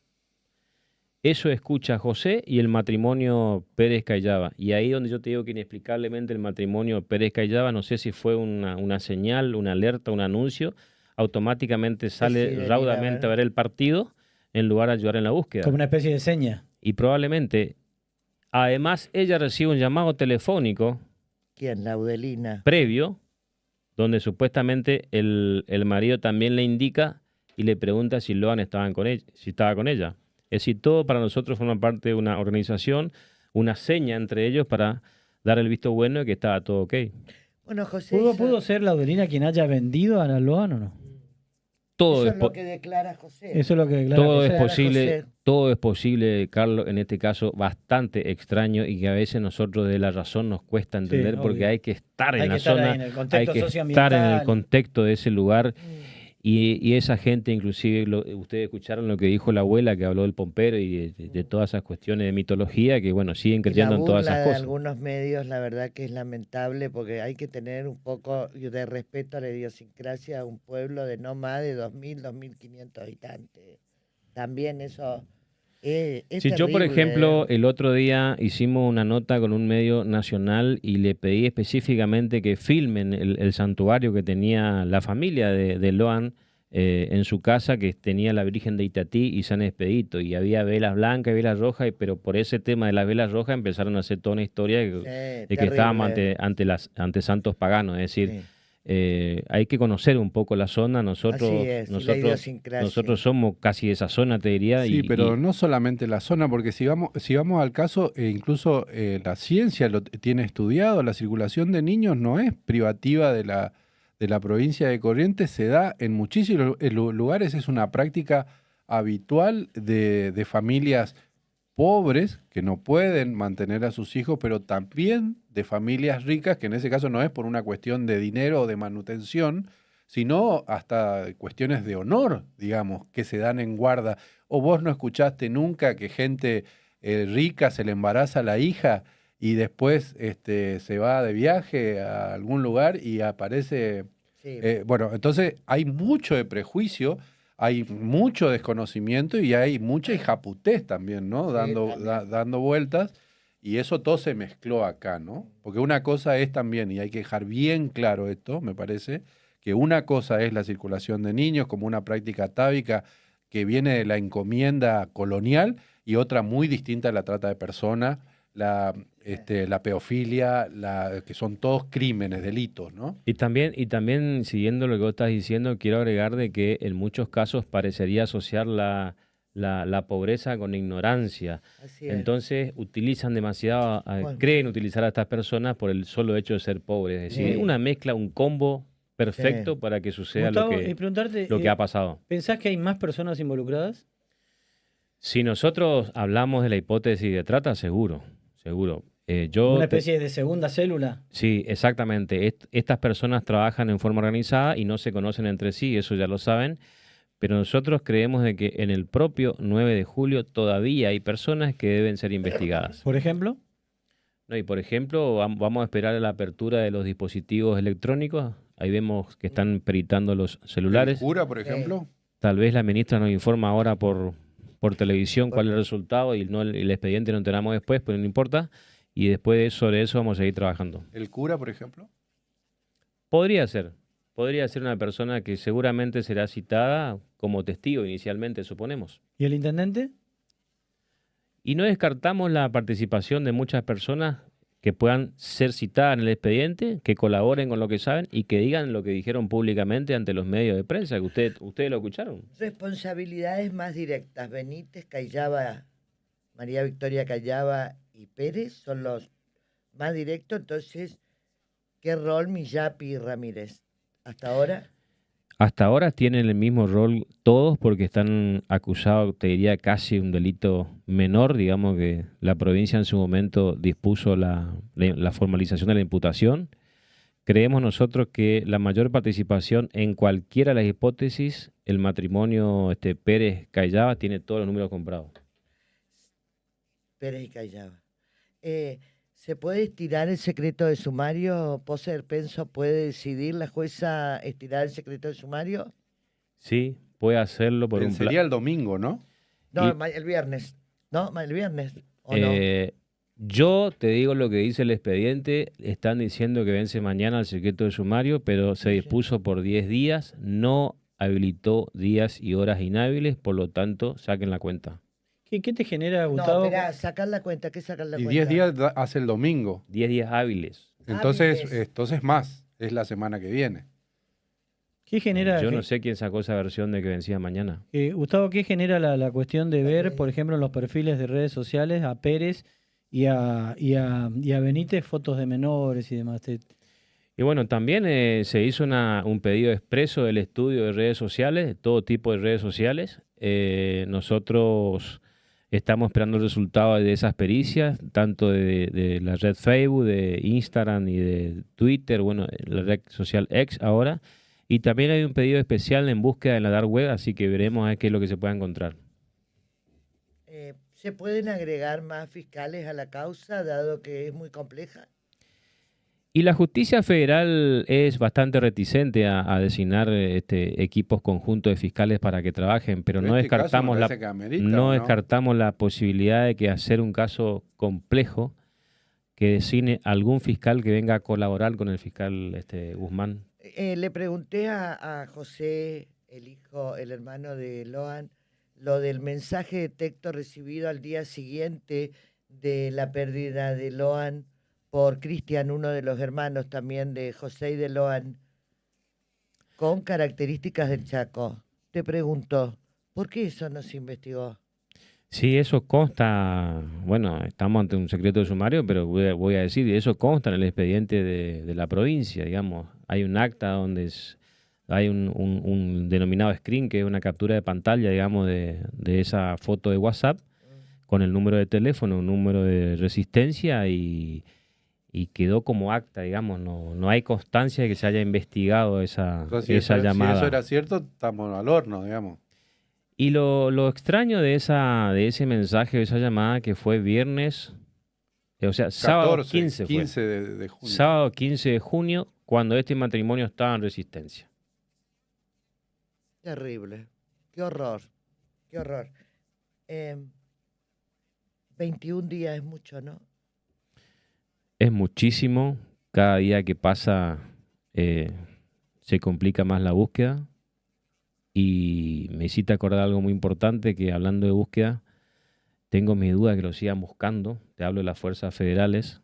Eso escucha José y el matrimonio Pérez Cayaba. Y ahí donde yo te digo que inexplicablemente el matrimonio Pérez Cayaba, no sé si fue una señal, una alerta, un anuncio, automáticamente sale Sí, raudamente a ver el partido en lugar de ayudar en la búsqueda. Como una especie de seña. Y probablemente, además, ella recibe un llamado telefónico ¿Quién? Laudelina. previo, donde supuestamente el marido también le indica y le pregunta si Loan estaba con ella. Es decir, todo para nosotros forma parte de una organización, una seña entre ellos para dar el visto bueno de que estaba todo ok. Bueno, José, ¿Pudo ser Laudelina quien haya vendido a la Loan o no? Todo eso es, es lo po- que declara José. Eso es lo que declara todo es José. posible, José. todo es posible, Carlos, en este caso bastante extraño y que a veces nosotros de la razón nos cuesta entender obvio. porque hay que estar Hay en que la estar zona, ahí en el hay contexto que estar socioambiental. en el contexto de ese lugar. Y esa gente, inclusive, ustedes escucharon lo que dijo la abuela, que habló del pompero y de todas esas cuestiones de mitología, que bueno, siguen Y creyendo la en todas burla esas de cosas. algunos medios, la verdad que es lamentable porque hay que tener un poco de respeto a la idiosincrasia de un pueblo de no más de 2.000, 2.500 habitantes. También eso es Si yo, por terrible, ejemplo, ¿eh? el otro día hicimos una nota con un medio nacional y le pedí específicamente que filmen el santuario que tenía la familia de Loan en su casa, que tenía la Virgen de Itatí y San Expedito, y había velas blancas y velas rojas, pero por ese tema de las velas rojas empezaron a hacer toda una historia de que terrible. estábamos ante santos paganos, es decir, Sí. hay que conocer un poco la zona. Nosotros, Así es, y la idiosincrasia. nosotros somos casi de esa zona, te diría. Sí, pero y- no solamente la zona, porque si vamos al caso, incluso la ciencia lo tiene estudiado, la circulación de niños no es privativa de la provincia de Corrientes, se da en muchísimos lugares, es una práctica habitual de familias pobres que no pueden mantener a sus hijos, pero también de familias ricas, que en ese caso no es por una cuestión de dinero o de manutención, sino hasta cuestiones de honor, digamos, que se dan en guarda. ¿O vos no escuchaste nunca que gente rica se le embaraza a la hija y después se va de viaje a algún lugar y aparece... Sí. Bueno, entonces hay mucho de prejuicio, hay mucho desconocimiento y hay mucha hijaputez también, ¿no? Sí, también. Dando vueltas. Y eso todo se mezcló acá, ¿no? Porque una cosa es también, y hay que dejar bien claro esto, me parece, que una cosa es la circulación de niños como una práctica atávica que viene de la encomienda colonial y otra muy distinta a la trata de personas, la pedofilia, que son todos crímenes, delitos, ¿no? Y también, siguiendo lo que vos estás diciendo, quiero agregar de que en muchos casos parecería asociar la pobreza con ignorancia. Así es. Entonces utilizan demasiado, Bueno. creen utilizar a estas personas por el solo hecho de ser pobres. Es decir, Sí. una mezcla, un combo perfecto Sí. para que suceda Gustavo, lo y preguntarte, que ha pasado. ¿pensás que hay más personas involucradas? Si nosotros hablamos de la hipótesis de trata, seguro. ¿Una especie de segunda célula? Sí, exactamente. Estas personas trabajan en forma organizada y no se conocen entre sí, eso ya lo saben, pero nosotros creemos de que en el propio 9 de julio todavía hay personas que deben ser investigadas. Por ejemplo, No, y por ejemplo, vamos a esperar a la apertura de los dispositivos electrónicos. Ahí vemos que están peritando los celulares. ¿El cura, por ejemplo? Tal vez la ministra nos informa ahora por televisión cuál es el resultado y no el expediente lo enteramos después, pero no importa. Y después sobre eso vamos a seguir trabajando. ¿El cura, por ejemplo? Podría ser una persona que seguramente será citada como testigo inicialmente, suponemos. ¿Y el intendente? Y no descartamos la participación de muchas personas que puedan ser citadas en el expediente, que colaboren con lo que saben y que digan lo que dijeron públicamente ante los medios de prensa, que ustedes lo escucharon. Responsabilidades más directas. Benítez, Callava, María Victoria Callava y Pérez son los más directos. Entonces, ¿qué rol Millapi y Ramírez? ¿Hasta ahora? Hasta ahora tienen el mismo rol todos porque están acusados, te diría, casi un delito menor. Digamos que la provincia en su momento dispuso la formalización de la imputación. Creemos nosotros que la mayor participación en cualquiera de las hipótesis, el matrimonio Pérez-Callava tiene todos los números comprados. Pérez y Callava. ¿Se puede estirar el secreto de sumario? ¿Poser Penso puede decidir la jueza estirar el secreto de sumario? Sí, puede hacerlo por un plan. Sería el domingo, ¿no? No, el viernes. ¿No? ¿El viernes? ¿O no? Yo te digo lo que dice el expediente. Están diciendo que vence mañana el secreto de sumario, pero se dispuso por 10 días. No habilitó días y horas inhábiles, por lo tanto, saquen la cuenta. ¿Qué te genera, Gustavo? No, espera, sacar la cuenta. ¿Qué sacar la Y cuenta? 10 días hace el domingo. 10 días hábiles. Entonces más. Es la semana que viene. ¿Qué genera? Yo no sé quién sacó esa versión de que vencía mañana. Gustavo, ¿qué genera la cuestión de ver, por ejemplo, en los perfiles de redes sociales a Pérez y a Benítez fotos de menores y demás? Y bueno, también se hizo un pedido expreso del estudio de redes sociales, de todo tipo de redes sociales. Nosotros estamos esperando el resultado de esas pericias, tanto de la red Facebook, de Instagram y de Twitter, bueno, la red social X ahora. Y también hay un pedido especial en búsqueda en la dark web, así que veremos a ver qué es lo que se pueda encontrar. ¿Se pueden agregar más fiscales a la causa, dado que es muy compleja? Y la justicia federal es bastante reticente a designar equipos conjuntos de fiscales para que trabajen, pero no descartamos descartamos la posibilidad de que hacer un caso complejo que designe algún fiscal que venga a colaborar con el fiscal Guzmán. Le pregunté a José, el hermano de Loan, lo del mensaje de texto recibido al día siguiente de la pérdida de Loan por Cristian, uno de los hermanos también de José y de Loan, con características del Chaco. Te pregunto, ¿por qué eso no se investigó? Sí, eso consta, bueno, estamos ante un secreto de sumario, pero voy a decir, eso consta en el expediente de la provincia, digamos. Hay un acta donde hay un denominado screen, que es una captura de pantalla, digamos, de esa foto de WhatsApp, con el número de teléfono, un número de resistencia y quedó como acta, digamos, no hay constancia de que se haya investigado esa llamada. Si eso era cierto, estamos al horno, digamos. Y lo extraño de ese mensaje, de esa llamada, que fue viernes, o sea, sábado 15 de junio. Sábado 15 de junio, cuando este matrimonio estaba en resistencia. Terrible. Qué horror. Qué horror. 21 días es mucho, ¿no? Es muchísimo. Cada día que pasa se complica más la búsqueda. Y me hiciste acordar algo muy importante, que hablando de búsqueda, tengo mis dudas que lo sigan buscando. Te hablo de las fuerzas federales,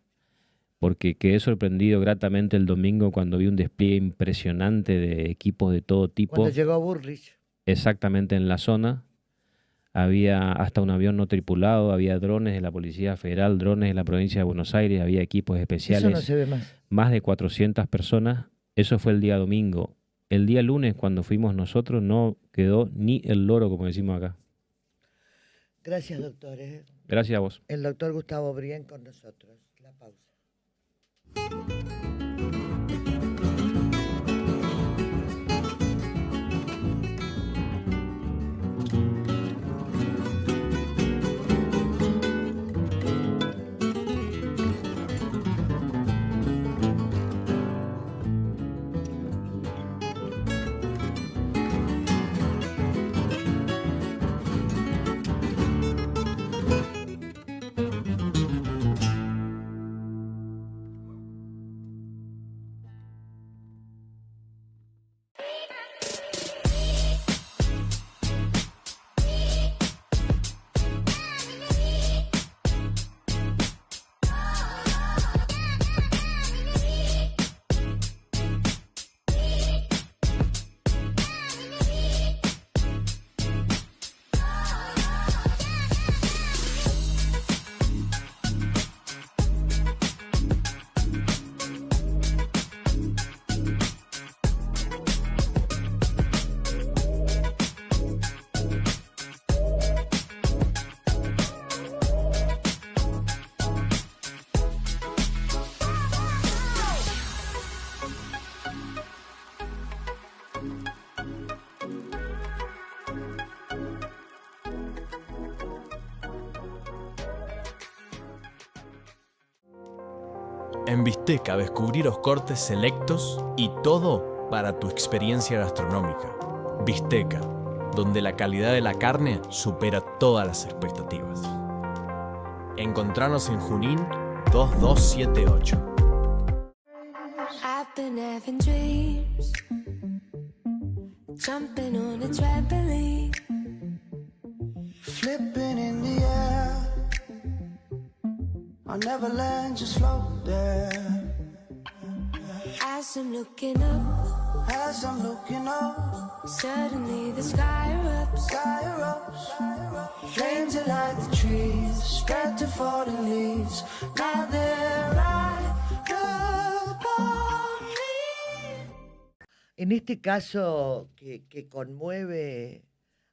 porque quedé sorprendido gratamente el domingo cuando vi un despliegue impresionante de equipos de todo tipo. Cuando llegó Burrich. Exactamente en la zona. Había hasta un avión no tripulado, había drones de la Policía Federal, drones de la provincia de Buenos Aires, había equipos especiales. Eso no se ve más. Más de 400 personas. Eso fue el día domingo. El día lunes, cuando fuimos nosotros, no quedó ni el loro, como decimos acá. Gracias, doctor. Gracias a vos. El doctor Gustavo Brién con nosotros. La pausa. En Bisteca descubrí los cortes selectos y todo para tu experiencia gastronómica. Bisteca, donde la calidad de la carne supera todas las expectativas. Encontranos en Junín 2278. I've been having dreams, jumping on a trampoline, flipping in the air. I'll never land, just float there. as I'm looking up, As I'm looking up, suddenly the sky erupts, sky erupts. Flames that light the trees, spread to falling leaves. Now they're right upon me. En este caso que conmueve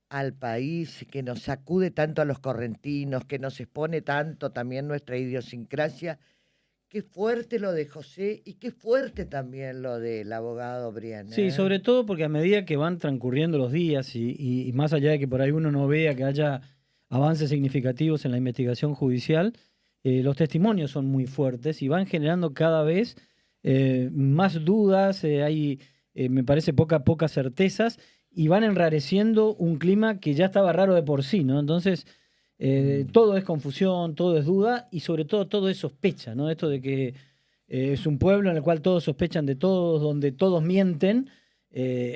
al país, que nos sacude tanto a los correntinos, que nos expone tanto también nuestra idiosincrasia, qué fuerte lo de José y qué fuerte también lo del abogado Brian. Sí, sobre todo porque a medida que van transcurriendo los días y más allá de que por ahí uno no vea que haya avances significativos en la investigación judicial, los testimonios son muy fuertes y van generando cada vez más dudas, hay, me parece, pocas certezas, y van enrareciendo un clima que ya estaba raro de por sí, ¿no? Entonces, todo es confusión, todo es duda y sobre todo es sospecha, ¿no? Esto de que es un pueblo en el cual todos sospechan de todos, donde todos mienten,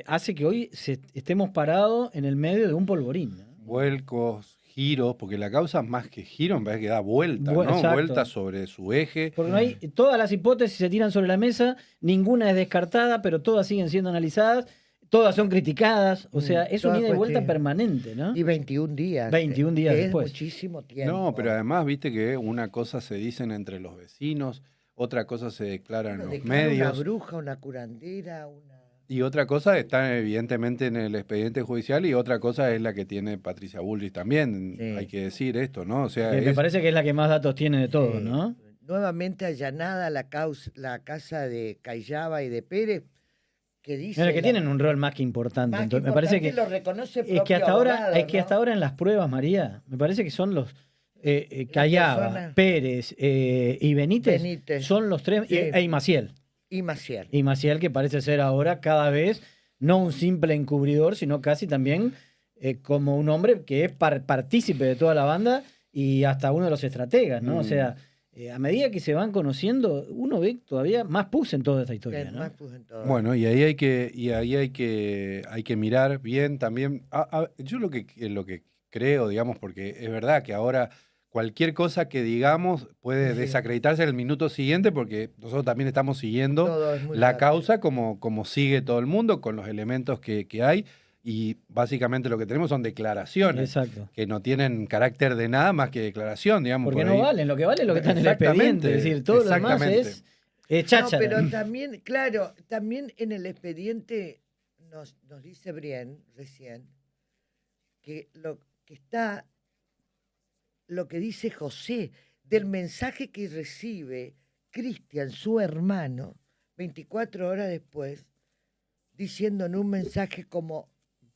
hace que hoy estemos parados en el medio de un polvorín, ¿no? Vuelcos, giros, porque la causa más que giro me parece que da vuelta, ¿no? Exacto. Vuelta sobre su eje. Porque no hay, todas las hipótesis se tiran sobre la mesa, ninguna es descartada, pero todas siguen siendo analizadas. Todas son criticadas, o sea, es un ida y vuelta permanente, ¿no? Y 21 días. 21 días que después. Es muchísimo tiempo. No, pero además, viste que una cosa se dicen entre los vecinos, otra cosa se declara en Uno los declara medios. Una bruja, una curandera, una... Y otra cosa está evidentemente en el expediente judicial y otra cosa es la que tiene Patricia Bullrich también, Sí. hay que decir esto, ¿no? O sea, Me parece que es la que más datos tiene de todos, ¿no? Nuevamente allanada la casa de Cayaba y de Pérez, que dice... Mira, que tienen un rol más que importante. Más Entonces, que me parece que lo reconoce el es que hasta propio ahora, abogado, es que ¿no? hasta ahora en las pruebas, María, me parece que son los Cayaba, persona- Pérez y Benítez, son los tres, Sí. y Maciel. Y Maciel. Y Maciel, que parece ser ahora cada vez no un simple encubridor, sino casi también como un hombre que es partícipe de toda la banda y hasta uno de los estrategas, ¿no? O sea, a medida que se van conociendo, uno ve todavía más pus en toda esta historia, ¿no? Más puse en todo. bueno, y ahí hay que mirar bien también. Yo lo que creo, digamos, porque es verdad que ahora cualquier cosa que digamos puede Sí. desacreditarse en el minuto siguiente, porque nosotros también estamos siguiendo Todo es muy la rápido. causa como sigue todo el mundo, con los elementos que hay, y básicamente lo que tenemos son declaraciones Exacto. que no tienen carácter de nada más que declaración, digamos. Porque por no ahí. valen, lo que vale es lo que está en el Exactamente, expediente. Es decir, todo lo demás exactamente. es No, cháchara. pero también, claro, también en el expediente nos dice Brian recién que lo que está, lo que dice José, del mensaje que recibe Cristian, su hermano, 24 horas después, diciendo en un mensaje como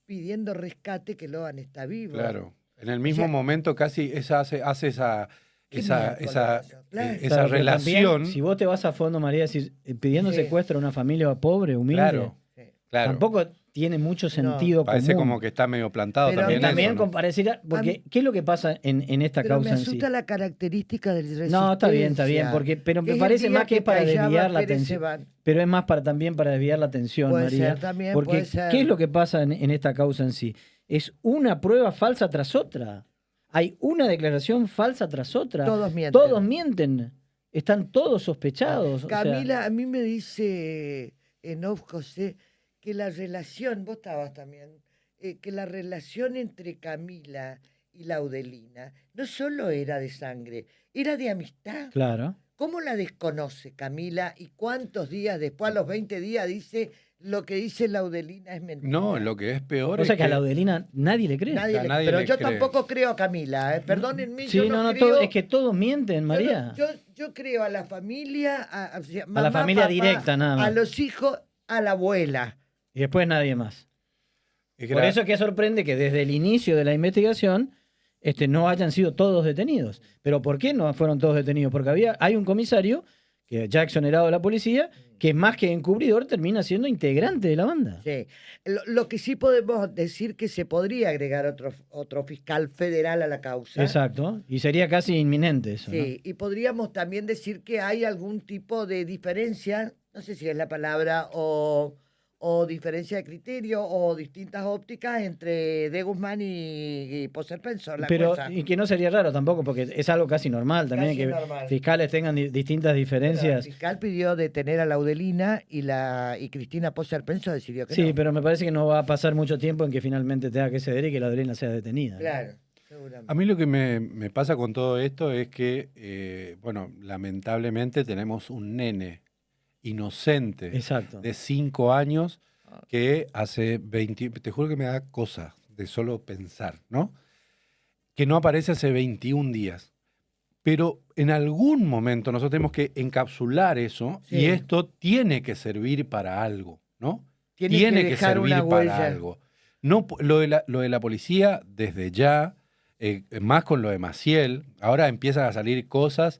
pidiendo rescate que Loan está vivo. Claro. En el mismo O sea, momento casi hace esa Qué miércoles eso, claro. esa Claro, pero relación. también, si vos te vas a fondo, María, decir, pidiendo Sí. secuestro a una familia pobre, humilde, Claro, Sí. claro. tampoco tiene mucho sentido Parece común. como que está medio plantado Pero también. También eso, ¿no? con pareciera, porque ¿qué es lo que pasa en esta Pero me causa en sí? asusta la característica del resistencia. No, está bien, porque, pero me es el parece día más que es para Cayaba, desviar la Pérez se atención. van. Pero es más también para desviar la atención, Puede María. ser, también porque puede ser. ¿qué es lo que pasa en esta causa en sí? Es una prueba falsa tras otra. Hay una declaración falsa tras otra. Todos mienten. Todos mienten. Están todos sospechados. o sea, Camila, a mí me dice Enof José que la relación, vos estabas también, que la relación entre Camila y Laudelina no solo era de sangre, era de amistad. claro. ¿Cómo la desconoce Camila y cuántos días después, a los 20 días, dice lo que dice Laudelina es mentira? No, lo que es peor O sea es que a Laudelina nadie le cree. Nadie A le- nadie pero le yo cree. tampoco creo a Camila, perdónenme, Sí, yo no, no, no, creo... es que todos mienten, María. Yo creo a la familia, o sea, la mamá, familia papá, directa, nada más. a los hijos, a la abuela. Y después nadie más. Es que Por la- eso es que sorprende que desde el inicio de la investigación no hayan sido todos detenidos. ¿Pero por qué no fueron todos detenidos? Porque hay un comisario que ya exonerado de la policía, que más que encubridor termina siendo integrante de la banda. Sí. Lo que sí podemos decir que se podría agregar otro fiscal federal a la causa. Exacto, y sería casi inminente eso, ¿no? Sí, y podríamos también decir que hay algún tipo de diferencia, no sé si es la palabra, o diferencia de criterio, o distintas ópticas entre De Guzmán y Poser-Penson. Pero, y que no sería raro tampoco, porque es algo casi normal también, Casi que normal. fiscales tengan distintas Bueno, el diferencias. fiscal pidió detener a Laudelina y Cristina Poser-Penson decidió que Sí, no. pero me parece que no va a pasar mucho tiempo en que finalmente tenga que ceder y que la Adriana sea detenida, ¿no? Claro, seguramente. A mí lo que me pasa con todo esto es que, bueno, lamentablemente tenemos un nene inocente Exacto. de 5 años que hace 20, te juro que me da cosa de solo pensar, ¿no? Que no aparece hace 21 días. Pero en algún momento nosotros tenemos que encapsular eso Sí. y esto tiene que servir para algo, ¿no? Tiene que dejar servir una para huella. algo. No, lo de la policía, desde ya, más con lo de Maciel, ahora empiezan a salir cosas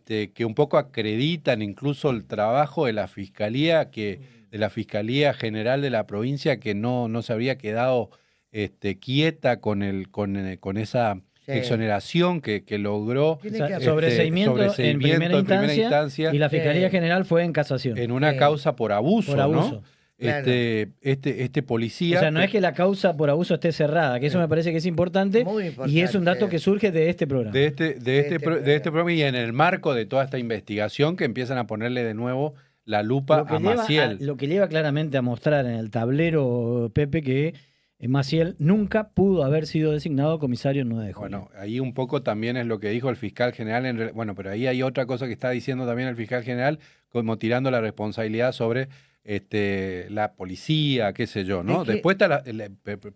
que un poco acreditan incluso el trabajo de la Fiscalía, de la Fiscalía General de la provincia, que no se había quedado quieta con esa Sí. exoneración que logró. Tiene O sea, que haber- sobreseimiento en primera instancia y la Fiscalía Sí. General fue en casación. en una Sí. causa por abuso, Por abuso. ¿no? Claro. Este policía. O sea, no es que la causa por abuso esté cerrada, que eso me parece que es importante, Muy y es un dato importante. que surge de este programa. de este programa. programa y en el marco de toda esta investigación que empiezan a ponerle de nuevo la lupa Lo que a lleva Maciel. lo que lleva claramente a mostrar en el tablero, Pepe, que Maciel nunca pudo haber sido designado comisario 9 de julio. Bueno, ahí un poco también es lo que dijo el fiscal general. Bueno, pero ahí hay otra cosa que está diciendo también el fiscal general, como tirando la responsabilidad sobre la policía, qué sé yo, ¿no? Es que- Después está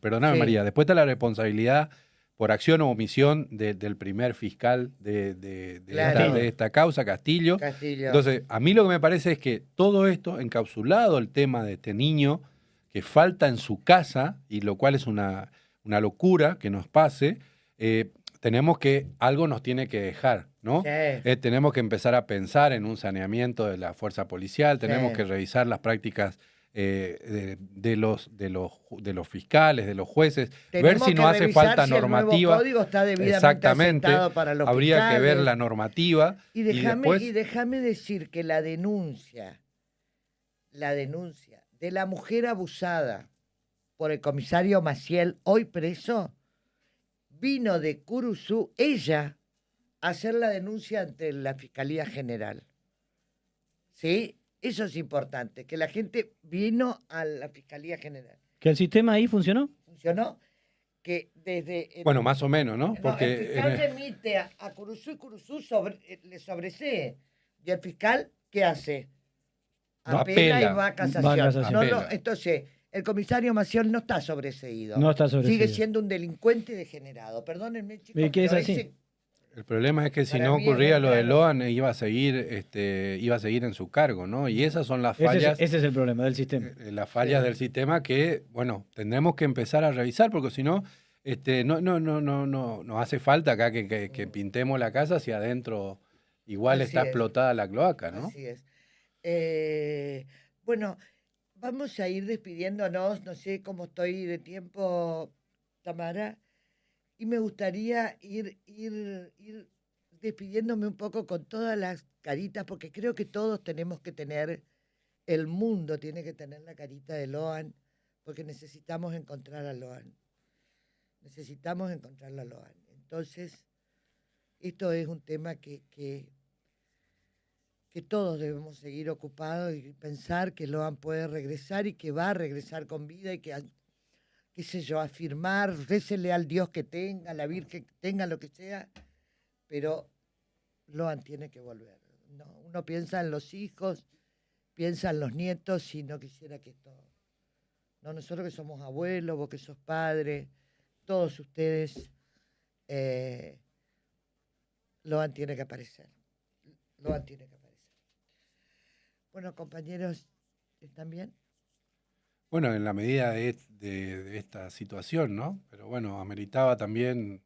perdóname, Sí. María, después está la responsabilidad por acción o omisión del primer fiscal de Claro. esta causa, Castillo. Castillo. Entonces, a mí lo que me parece es que todo esto, encapsulado el tema de este niño que falta en su casa, y lo cual es una locura que nos pase, tenemos que, algo nos tiene que dejar, ¿no? Sí. Tenemos que empezar a pensar en un saneamiento de la fuerza policial, tenemos Sí. que revisar las prácticas de los fiscales, de los jueces, ver Tenemos si que no hace revisar falta si el nuevo normativa. código está debidamente Exactamente. asentado para los Habría que ver fiscales. la normativa Y después déjame decir que la denuncia de la mujer abusada por el comisario Maciel, hoy preso, vino de Curuzú, ella, a hacer la denuncia ante la Fiscalía General. ¿Sí? Eso es importante, que la gente vino a la Fiscalía General. ¿Que el sistema ahí funcionó? ¿Funcionó? Que desde... bueno, más o menos, ¿no? el Porque fiscal remite a Curuzú y Curuzú le sobresee. ¿Y el fiscal qué hace? No, Apela y apela. va a casación. Va a casación. No, Apela. entonces, el comisario Maciel no está sobreseído. No está sobreseído. Sigue siendo un delincuente degenerado. Perdónenme, chicos. ¿Y qué es pero así? el problema es que si Para no mí es ocurría un lo de plano. Loan, iba a seguir en su cargo, ¿no? Y esas son las fallas, Ese es el problema del sistema. las fallas del sistema que, bueno, tendremos que empezar a revisar, porque si no, no hace falta acá que pintemos la casa si adentro igual Así está es. explotada la cloaca, ¿no? Así es. Bueno, vamos a ir despidiéndonos. No sé cómo estoy de tiempo, Tamara. Y me gustaría ir despidiéndome un poco con todas las caritas, porque creo que todos tenemos que tener, el mundo tiene que tener la carita de Loan, porque necesitamos encontrar a Loan. Necesitamos encontrar a Loan. Entonces, esto es un tema que todos debemos seguir ocupados y pensar que Loan puede regresar y que va a regresar con vida y que, qué sé yo, afirmar, récele al Dios que tenga, a la Virgen que tenga, lo que sea, pero Loan tiene que volver. No, uno piensa en los hijos, piensa en los nietos y no quisiera que esto... No, nosotros que somos abuelos, vos que sos padre, todos ustedes, Loan tiene que aparecer. Loan tiene que aparecer. Bueno, compañeros, ¿están bien? Bueno, en la medida de esta situación, ¿no? Pero bueno, ameritaba también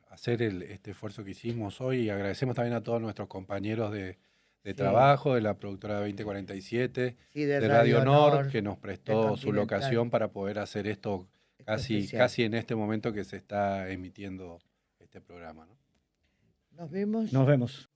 hacer este esfuerzo que hicimos hoy y agradecemos también a todos nuestros compañeros de de trabajo, de la productora 2047, Sí, de Radio Honor, que nos del prestó su Continental. locación para poder hacer esto especial. casi en este momento que se está emitiendo este programa, ¿no? Nos vemos. Nos vemos.